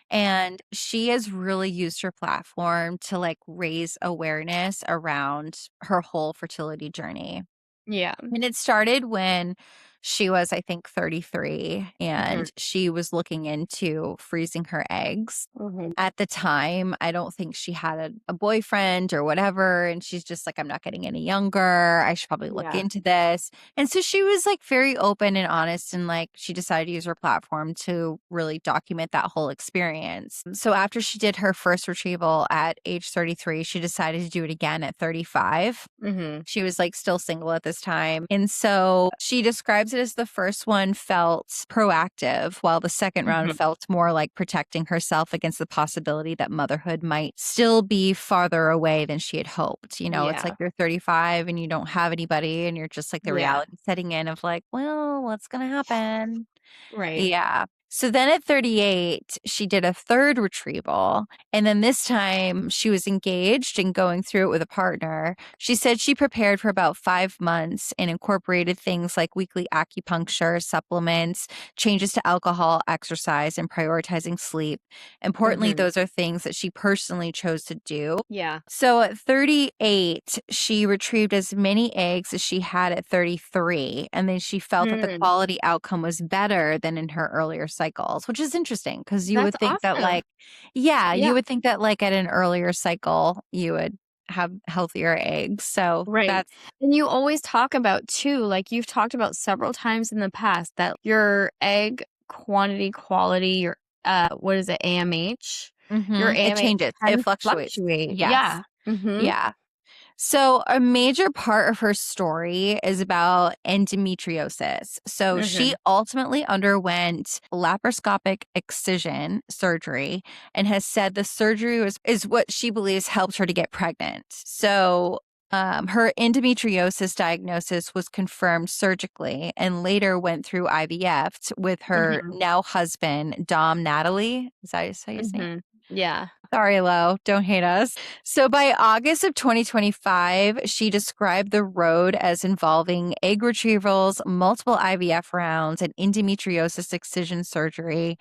And she has really used her platform to like raise awareness around her whole fertility journey. Yeah. And it started when she was, I think, 33 and she was looking into freezing her eggs. At the time, I don't think she had a boyfriend or whatever. And she's just like, I'm not getting any younger. I should probably look into this. And so she was like very open and honest. And like she decided to use her platform to really document that whole experience. So after she did her first retrieval at age 33, she decided to do it again at 35. She was like still single at this time. And so she describes it as the first one felt proactive, while the second round felt more like protecting herself against the possibility that motherhood might still be farther away than she had hoped. It's like you're 35 and you don't have anybody and you're just like the reality setting in of like, well, what's going to happen? Right. Yeah. So then at 38, she did a third retrieval. And then this time she was engaged and going through it with a partner. She said she prepared for about 5 months and incorporated things like weekly acupuncture, supplements, changes to alcohol, exercise, and prioritizing sleep. Importantly, those are things that she personally chose to do. Yeah. So at 38, she retrieved as many eggs as she had at 33. And then she felt that the quality outcome was better than in her earlier cycles, which is interesting because you would think that awesome. you would think that like at an earlier cycle, you would have healthier eggs. So Right. And you always talk about too, like you've talked about several times in the past, that your egg quality, your what is it, AMH? Your it AMH changes. can It fluctuates. fluctuate. Yes. Yeah. Yeah. So a major part of her story is about endometriosis. So she ultimately underwent laparoscopic excision surgery and has said the surgery is what she believes helped her to get pregnant. So her endometriosis diagnosis was confirmed surgically and later went through IVF with her now husband, Dom Natalie. Is that how you say it? Yeah. Sorry, Lo. Don't hate us. So by August of 2025, she described the road as involving egg retrievals, multiple IVF rounds, and endometriosis excision surgery.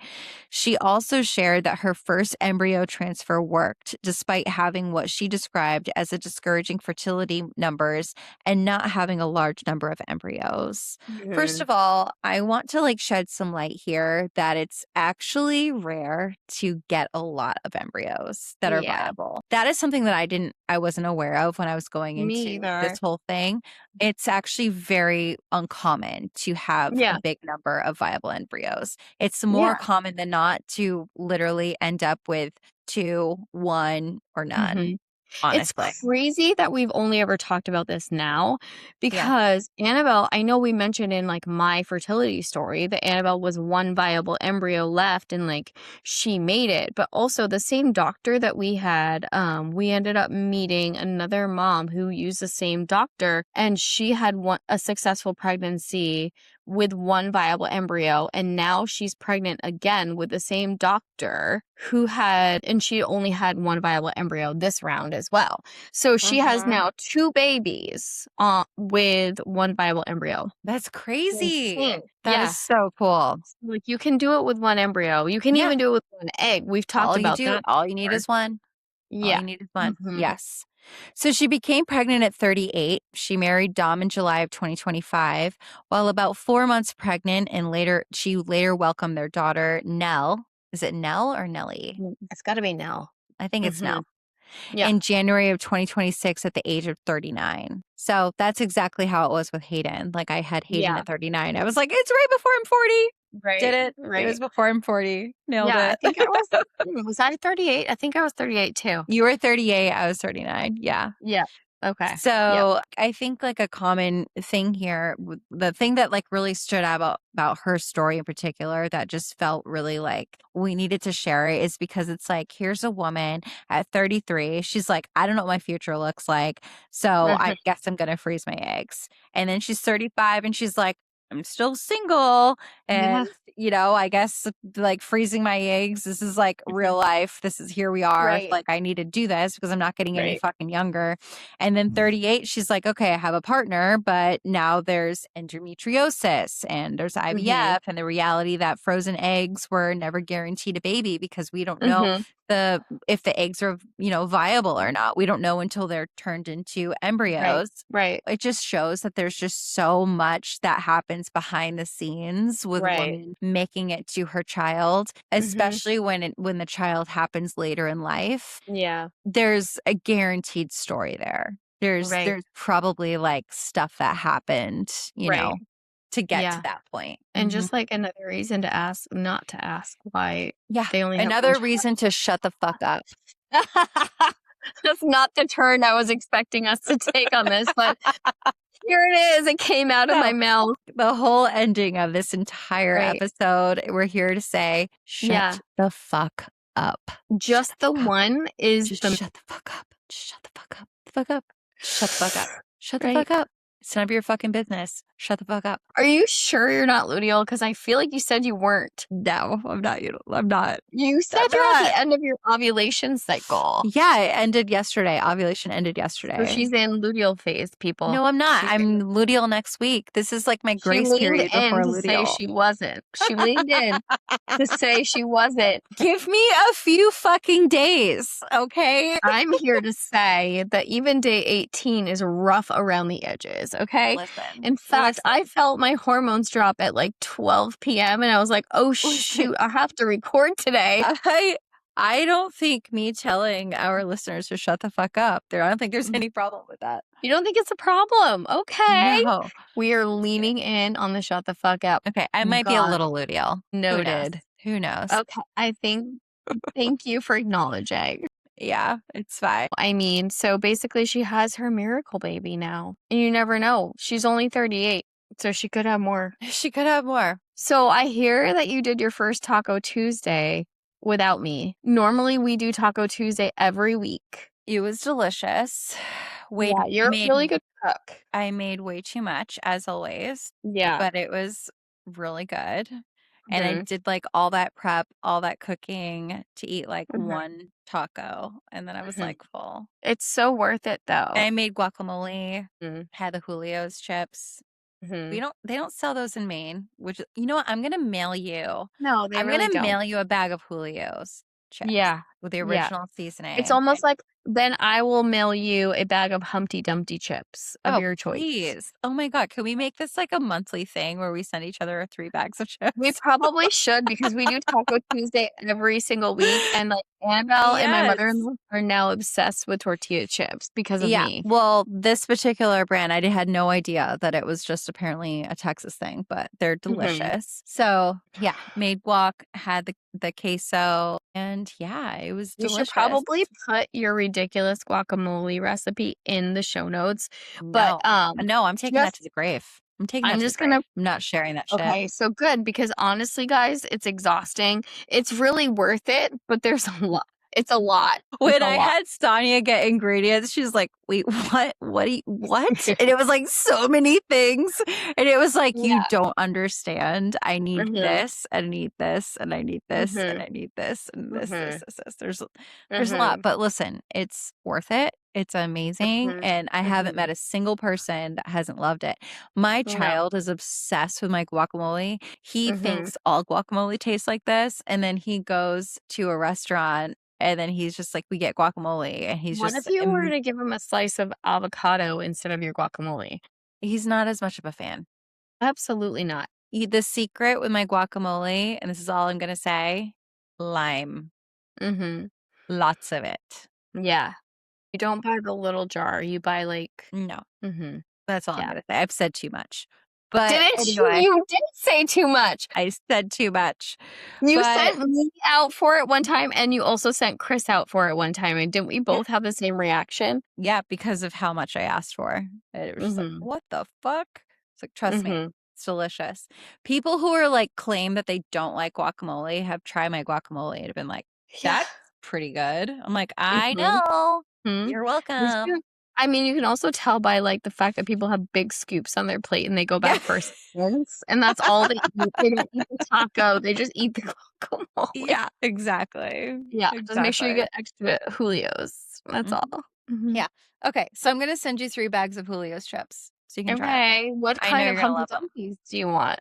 She also shared that her first embryo transfer worked despite having what she described as a discouraging fertility numbers and not having a large number of embryos. First of all, I want to like shed some light here that it's actually rare to get a lot of embryos that are viable. That is something that I wasn't aware of when I was going into this whole thing. It's actually very uncommon to have a big number of viable embryos. It's more common than not to literally end up with 2, 1, or none. Honestly. It's crazy that we've only ever talked about this now because Annabelle, I know we mentioned in like my fertility story that Annabelle was one viable embryo left and like she made it. But also the same doctor that we had, we ended up meeting another mom who used the same doctor and she had a successful pregnancy with one viable embryo, and now she's pregnant again with the same doctor and she only had one viable embryo this round as well. So she has now 2 babies with one viable embryo. That's crazy. Insane. That is so cool. Like you can do it with one embryo. You can even do it with one egg. We've talked about that. All you need is one. Yeah. All you need is one. Yes. So she became pregnant at 38. She married Dom in July of 2025. While about 4 months pregnant, and she later welcomed their daughter, Nell. Is it Nell or Nellie? It's got to be Nell. I think it's Nell. In January of 2026 at the age of 39. So that's exactly how it was with Hayden. Like I had Hayden at 39. I was like, it's right before I'm 40. Right. Did it. Right. It was before I'm 40. Nailed it. I think was I 38? I think I was 38 too. You were 38. I was 39. Yeah. Yeah. Okay. So I think like a common thing here, the thing that like really stood out about her story in particular that just felt really like we needed to share it is because it's like, here's a woman at 33. She's like, I don't know what my future looks like. So I guess I'm going to freeze my eggs. And then she's 35 and she's like, I'm still single. And, I guess like freezing my eggs, this is like real life. This is here we are. Right. Like I need to do this because I'm not getting any fucking younger. And then 38, she's like, okay, I have a partner, but now there's endometriosis and there's IVF and the reality that frozen eggs were never guaranteed a baby because we don't know if the eggs are, viable or not. We don't know until they're turned into embryos. Right. It just shows that there's just so much that happens behind the scenes with women making it to her child, especially when the child happens later in life. Yeah. There's a guaranteed story there. There's probably like stuff that happened, to get to that point. And just like another reason to ask, not to ask why they only have another reason to shut the fuck up. That's not the turn I was expecting us to take on this, but here it is. It came out of my mouth. The whole ending of this entire episode, we're here to say, shut the fuck up. Just the one is shut the fuck up. Shut the fuck up. The fuck up. Shut the fuck up. Shut the fuck up. It's none of your fucking business. Shut the fuck up. Are you sure you're not luteal? Because I feel like you said you weren't. No, I'm not. I'm not. You said you're at the end of your ovulation cycle. Yeah, it ended yesterday. Ovulation ended yesterday. So she's in luteal phase, people. No, I'm not. I'm luteal next week. This is like my grace period before luteal. Say she wasn't. She leaned in to say she wasn't. Give me a few fucking days, okay? I'm here to say that even day 18 is rough around the edges, okay? In fact, I felt my hormones drop at like 12 p.m. and I was like, oh shoot, I have to record today. I don't think me telling our listeners to shut the fuck up, I don't think there's any problem with that. You don't think it's a problem? Okay. No. We are leaning in on the shut the fuck up. Okay, I might be a little luteal. Noted. Who knows? Okay, I think, thank you for acknowledging. Yeah, it's fine. I mean, so basically she has her miracle baby now. And you never know. She's only 38, so she could have more. She could have more. So I hear that you did your first Taco Tuesday without me. Normally we do Taco Tuesday every week. It was delicious. Yeah, you're a really good cook. I made way too much, as always. Yeah. But it was really good. And I did like all that prep, all that cooking to eat like one taco. And then I was like full. It's so worth it though. And I made guacamole, had the Julio's chips. They don't sell those in Maine, which, you know what? I'm going to mail you. No, I'm going to mail you a bag of Julio's chips. Yeah. With the original seasoning. It's almost like then I will mail you a bag of Humpty Dumpty chips of your choice. Please. Oh my God. Can we make this like a monthly thing where we send each other 3 bags of chips? We probably should because we do Taco Tuesday every single week. And like Annabelle and my mother-in-law are now obsessed with tortilla chips because of me. Well, this particular brand, I had no idea that it was just apparently a Texas thing, but they're delicious. So yeah, made guac, had the queso, and yeah, it was delicious. You should probably put your ridiculous guacamole recipe in the show notes. But no, I'm taking that to the grave. I'm not sharing that shit. Okay, so good, because honestly, guys, it's exhausting. It's really worth it, but there's a lot. It's a lot. When I had Sonia get ingredients, she's like, wait, what? What? And it was like so many things. And it was like, you don't understand. I need this, and I need this, and I need this, and I need this, and this. There's a lot. But listen, it's worth it. It's amazing. And I haven't met a single person that hasn't loved it. My child is obsessed with my guacamole. He thinks all guacamole tastes like this. And then he goes to a restaurant and then he's just like, we get guacamole. And he's what just. What if you were to give him a slice of avocado instead of your guacamole? He's not as much of a fan. Absolutely not. The secret with my guacamole, and this is all I'm going to say, lime. Lots of it. Yeah. You don't buy the little jar. You buy like. No. That's all I'm going to say. I've said too much. But anyway, you did say too much. I said too much. You sent me out for it one time, and you also sent Chris out for it one time. And didn't we both have the same reaction? Yeah, because of how much I asked for. It was like, what the fuck? It's like, trust me, it's delicious. People who are like claim that they don't like guacamole have tried my guacamole and have been like, that's pretty good. I'm like, I know. You're welcome. I mean, you can also tell by like the fact that people have big scoops on their plate and they go back for seconds, and that's all they eat. They don't eat the taco; they just eat the guacamole. Yeah, exactly. Yeah, just make sure you get extra Julio's. That's all. Yeah. Okay, so I'm gonna send you 3 bags of Julio's chips so you can try. Okay, what kind of Humpty Dumplings do you want?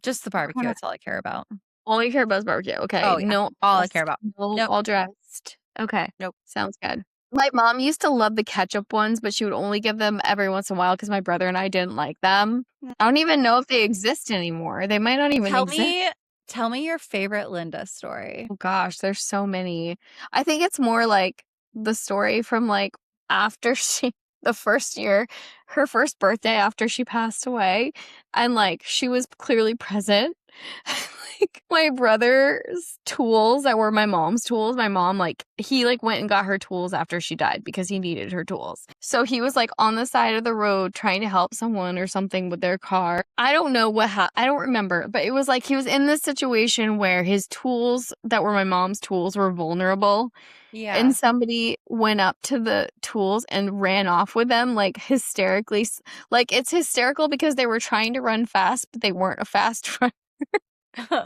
Just the barbecue. That's all I care about. All you care about is barbecue. Okay. Oh, yeah. No, all I care about. No, all dressed. Okay. Nope. Sounds good. My mom used to love the ketchup ones, but she would only give them every once in a while because my brother and I didn't like them. I don't even know if they exist anymore. They might not even exist. Tell me your favorite Linda story. Oh gosh, there's so many. I think it's more like the story from like after the first year, her first birthday after she passed away, and like she was clearly present. like my brother's tools that were my mom's tools. My mom, like, he like went and got her tools after she died because he needed her tools. So he was like on the side of the road trying to help someone or something with their car. I don't know I don't remember, but it was like he was in this situation where his tools that were my mom's tools were vulnerable. Yeah. And somebody went up to the tools and ran off with them, like, hysterically. Like, it's hysterical because they were trying to run fast, but they weren't a fast runner.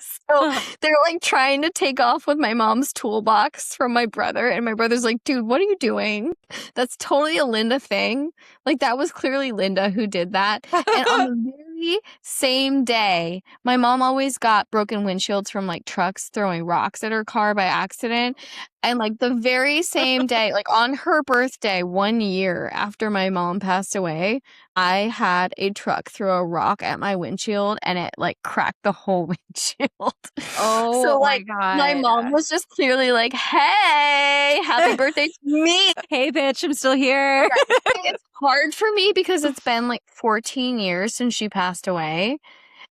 So they're like trying to take off with my mom's toolbox from my brother. And my brother's like, dude, what are you doing? That's totally a Linda thing. Like, that was clearly Linda who did that. And on the very same day, my mom always got broken windshields from like trucks throwing rocks at her car by accident. And like the very same day, like on her birthday, 1 year after my mom passed away, I had a truck throw a rock at my windshield and it like cracked the whole windshield. Oh, So my like God. my mom was just clearly like, hey, happy birthday to me. Hey, bitch, I'm still here. It's hard for me because it's been like 14 years since she passed away.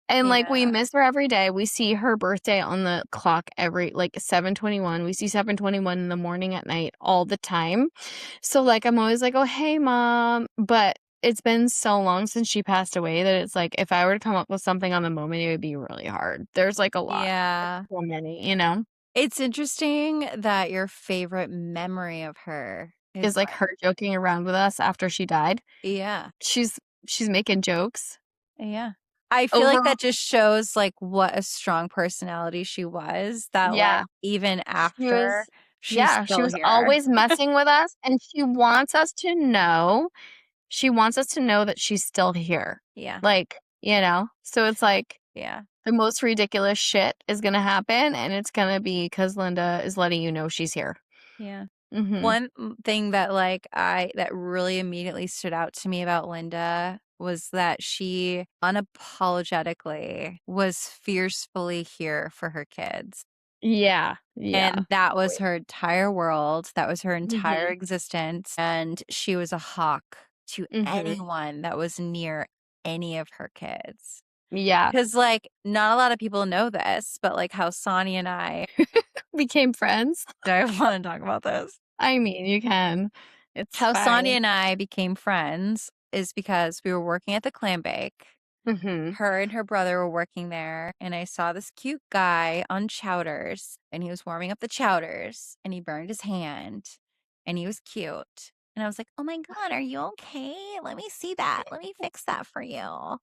And like we Yeah. miss her every day. We see her birthday on the clock every like 7:21. We see 7:21 in the morning, at night, all the time. So like I'm always like, "Oh, hey mom." But it's been so long since she passed away that it's like if I were to come up with something on the moment, it would be really hard. There's like a lot. Yeah. So many, you know. It's interesting that your favorite memory of her Is like her joking around with us after she died. Yeah. She's making jokes. Yeah. I feel like that just shows like what a strong personality she was, that like even after she was here. always messing with us, and she wants us to know that she's still here. Yeah. Like, you know, so it's like Yeah. the most ridiculous shit is going to happen, and it's going to be because Linda is letting you know she's here. Yeah. Mhm. One thing that that really immediately stood out to me about Linda was that she unapologetically was fiercely here for her kids. Yeah. And that was her entire world. That was her entire Mhm. existence. And she was a hawk to Mhm. anyone that was near any of her kids. Yeah. Because, like, not a lot of people know this, but, like, how Sonia and I became friends. Do I want to talk about this? I mean, you can. It's How fine. Sonia and I became friends is because we were working at the clam bake. Mhm. Her and her brother were working there, and I saw this cute guy on chowders, and he was warming up the chowders, and he burned his hand, and he was cute. And I was like, oh my God, are you okay? Let me see that. Let me fix that for you.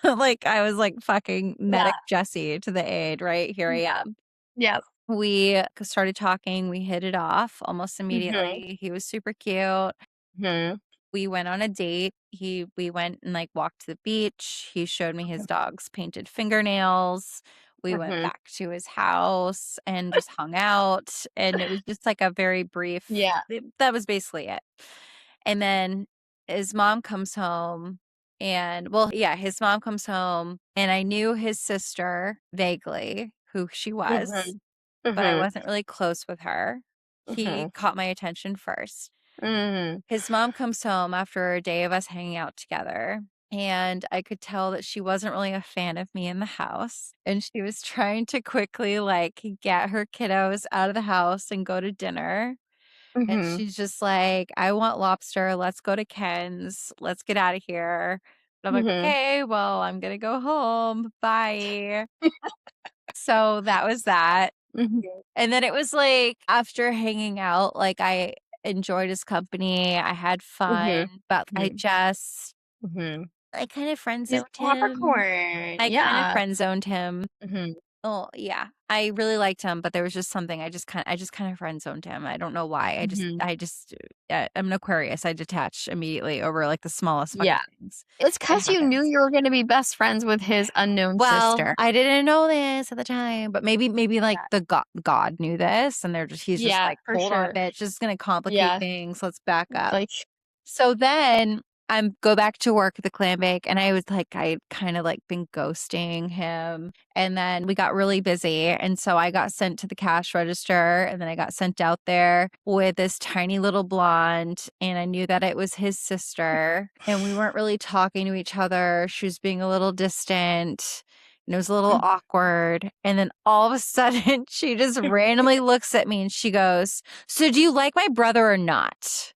Like, I was like fucking medic Jessie to the aid, right? Here I am. Yeah. We started talking. We hit it off almost immediately. He was super cute. Mhm. We went on a date. We went and like walked to the beach. He showed me his dog's painted fingernails. We went back to his house and just hung out. And it was just like a very brief. Yeah. That was basically it. And then his mom comes home. And his mom comes home, and I knew his sister vaguely, who she was. Mhm. But I Mhm. wasn't really close with her. He Mhm. caught my attention first. Mhm. His mom comes home after a day of us hanging out together, and I could tell that she wasn't really a fan of me in the house. And she was trying to quickly, like, get her kiddos out of the house and go to dinner. And Mhm. she's just like, I want lobster. Let's go to Ken's. Let's get out of here. And I'm like, Mhm. okay, well, I'm going to go home. Bye. So that was that. Mhm. And then it was like after hanging out, like I enjoyed his company. I had fun, but I Mhm. just Mhm. I kind of friend He's zoned him. Capricorn. I kind of Yeah. friend zoned him. Mhm. Oh, yeah. I really liked him, but there was just something I just kind of friend zoned him. I don't know why. Mhm. I'm an Aquarius. I detach immediately over like the smallest fucking Yeah. things. It's It because you knew happens. you were going to be best friends with his unknown Well, sister. I didn't know this at the time, but maybe like the God knew this, and he's just like, for hold on, sure. bitch, this is gonna complicate Yeah. things. Let's back up. Like, So then I go back to work at the clam bake, and I was like, I kind of like been ghosting him, and then we got really busy, and so I got sent to the cash register, and then I got sent out there with this tiny little blonde, and I knew that it was his sister, and we weren't really talking to each other. She was being a little distant. and it was a little awkward. And then all of a sudden, she just randomly looks at me and she goes, "So do you like my brother or not?"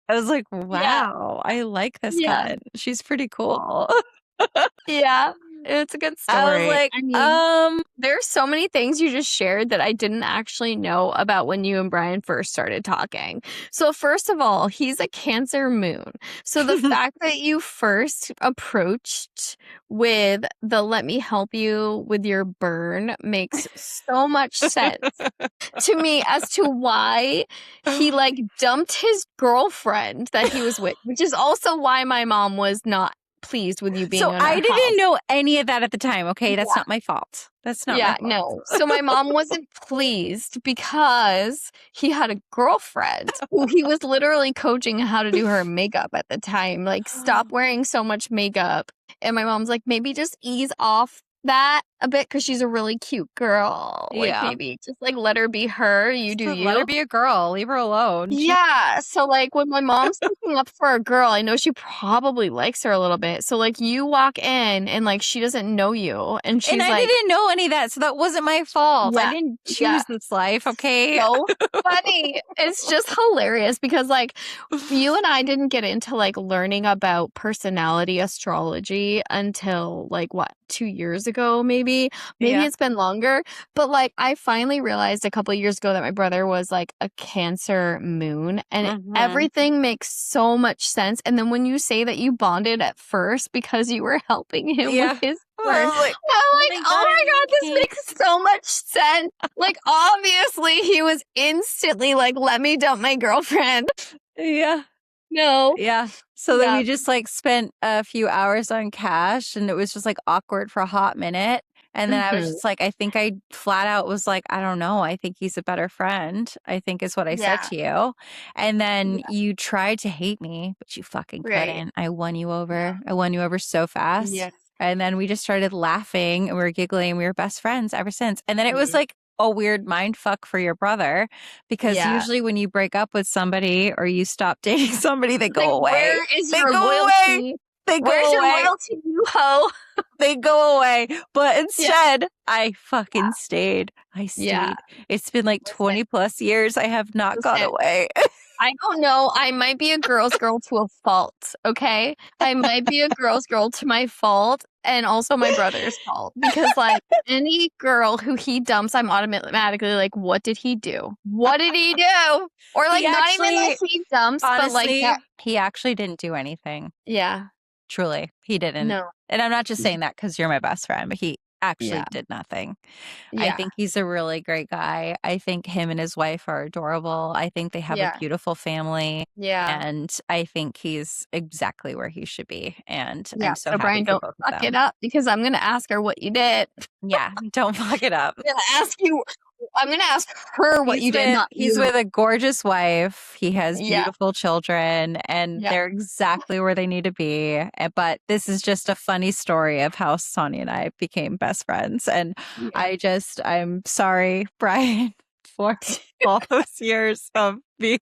I was like, Yeah. wow, I like this Yeah. cut. She's pretty cool. Yeah. It's a good story. I was like, I mean, there's so many things you just shared that I didn't actually know about when you and Brian first started talking. So first of all, he's a Cancer moon. So the fact that you first approached with the "let me help you with your burn" makes so much sense to me as to why he like dumped his girlfriend that he was with, which is also why my mom was not pleased with you being so in I our didn't house. know any of that at the time. Okay, that's not my fault. That's not my fault. No. So my mom wasn't pleased because he had a girlfriend who he was literally coaching how to do her makeup at the time. Like, stop wearing so much makeup. And my mom's like, maybe just ease off that a bit because she's a really cute girl. Like, maybe just like let her be her. You do you. Let her be a girl. Leave her alone. Yeah. So like when my mom's looking up for a girl, I know she probably likes her a little bit. So like you walk in and like she doesn't know you, and she's I didn't know any of that, so that wasn't my fault. Yeah, I didn't choose this life. Okay. So funny. It's just hilarious because like you and I didn't get into like learning about personality astrology until like what, 2 years ago, maybe it's been longer, but like I finally realized a couple of years ago that my brother was like a Cancer moon, and everything makes so much sense. And then when you say that you bonded at first because you were helping him with his burn, I'm like, oh my God, this makes so much sense. Like obviously he was instantly like, let me dump my girlfriend. Yeah. No. Yeah. So then we just like spent a few hours on cash, and it was just like awkward for a hot minute. And then I was just like, I think I flat out was like, I don't know. I think he's a better friend, I think is what I said to you. And then you tried to hate me, but you fucking couldn't. I won you over. I won you over so fast. Yes. And then we just started laughing and we were giggling and we were best friends ever since. And then it was like a weird mind fuck for your brother, because usually when you break up with somebody or you stop dating somebody, they go away. Where is they your go loyalty? away. They go Where's away. your loyalty, you hoe? They go away. But instead, I fucking stayed. I stayed. Yeah. It's been like 20 plus years. I have not gone away. I don't know. I might be a girl's girl to a fault, okay? I might be a girl's girl to my fault and also my brother's fault. Because, like, any girl who he dumps, I'm automatically like, what did he do? What did he do? Or, like, not even like he dumps, honestly, but, like, he actually didn't do anything. Yeah. Truly. He didn't. No. And I'm not just saying that because you're my best friend, but he actually did nothing. I think he's a really great guy. I think him and his wife are adorable. I think they have a beautiful family. Yeah. And I think he's exactly where he should be. And I'm so happy Brian, for don't both of fuck them. it up, because I'm going to ask her what you did. Yeah, don't fuck it up. I'm going to ask her what you did. He's with a gorgeous wife. He has beautiful children, and they're exactly where they need to be. But this is just a funny story of how Sonia and I became best friends. And I'm sorry, Brian, for all those years of being.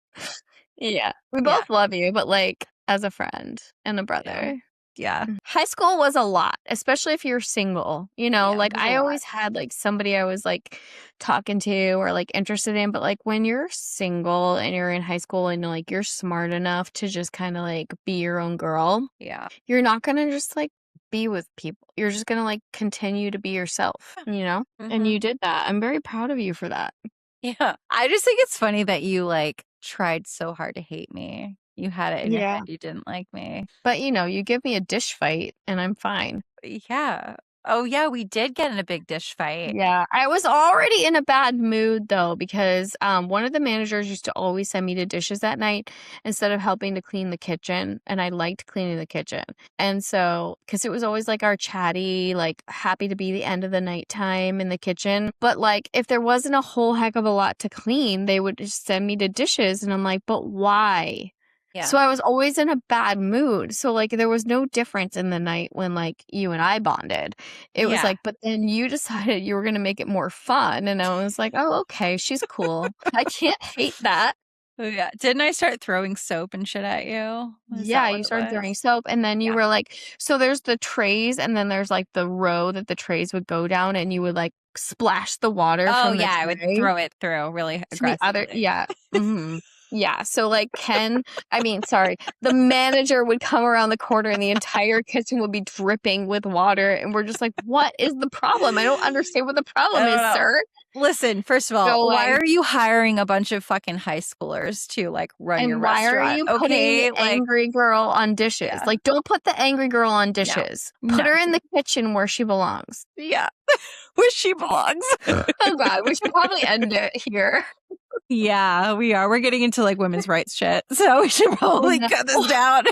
Yeah. We both love you, but like as a friend and a brother. Yeah. High school was a lot, especially if you're single, you know, like I always had like somebody I was like talking to or like interested in, but like when you're single and you're in high school and like you're smart enough to just kind of like be your own girl. Yeah. You're not going to just like be with people. You're just going to like continue to be yourself, you know? And you did that. I'm very proud of you for that. Yeah. I just think it's funny that you like tried so hard to hate me. You had it in your head you didn't like me. But, you know, you give me a dish fight and I'm fine. Yeah. Oh, yeah, we did get in a big dish fight. Yeah. I was already in a bad mood, though, because one of the managers used to always send me to dishes that night instead of helping to clean the kitchen. And I liked cleaning the kitchen. And so, because it was always like our chatty, like happy to be the end of the nighttime in the kitchen. But like, if there wasn't a whole heck of a lot to clean, they would just send me to dishes. And I'm like, but why? Yeah. So I was always in a bad mood. So like there was no difference in the night when like you and I bonded. It was like, but then you decided you were going to make it more fun. And I was like, oh, okay, she's cool. I can't hate that. Oh, yeah. Didn't I start throwing soap and shit at you? You started throwing soap, and then you were like, so there's the trays, and then there's like the row that the trays would go down, and you would like splash the water from the tray. I would throw it through really aggressively. So like the manager would come around the corner and the entire kitchen would be dripping with water, and we're just like, what is the problem? I don't understand what the problem is, sir. Listen, first of all, why are you hiring a bunch of fucking high schoolers to like run your restaurant? And why are you putting the angry girl on dishes? Yeah. Like, don't put the angry girl on dishes. No. Put her in the kitchen where she belongs. Yeah. Where she belongs. Oh God, we should probably end it here. Yeah, we are. We're getting into like women's rights shit, so we should probably cut this down.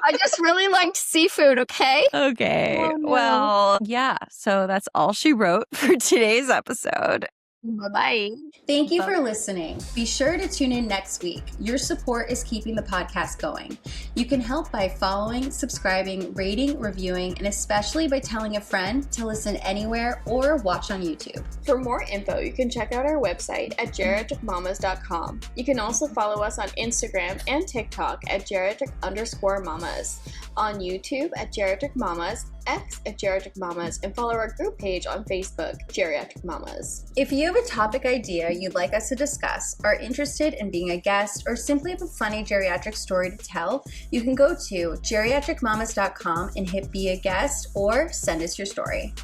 I just really liked seafood, okay? Okay. Oh, no. Well, yeah. So that's all she wrote for today's episode. Bye-bye. Thank you for listening. Be sure to tune in next week. Your support is keeping the podcast going. You can help by following, subscribing, rating, reviewing, and especially by telling a friend to listen anywhere or watch on YouTube. For more info, you can check out our website at geriatricmamas.com. You can also follow us on Instagram and TikTok at geriatric_mamas, on YouTube at Geriatric Mamas, X at Geriatric Mamas, and follow our group page on Facebook, Geriatric Mamas. If you have a topic idea you'd like us to discuss, are interested in being a guest, or simply have a funny geriatric story to tell, you can go to geriatricmamas.com and hit be a guest or send us your story.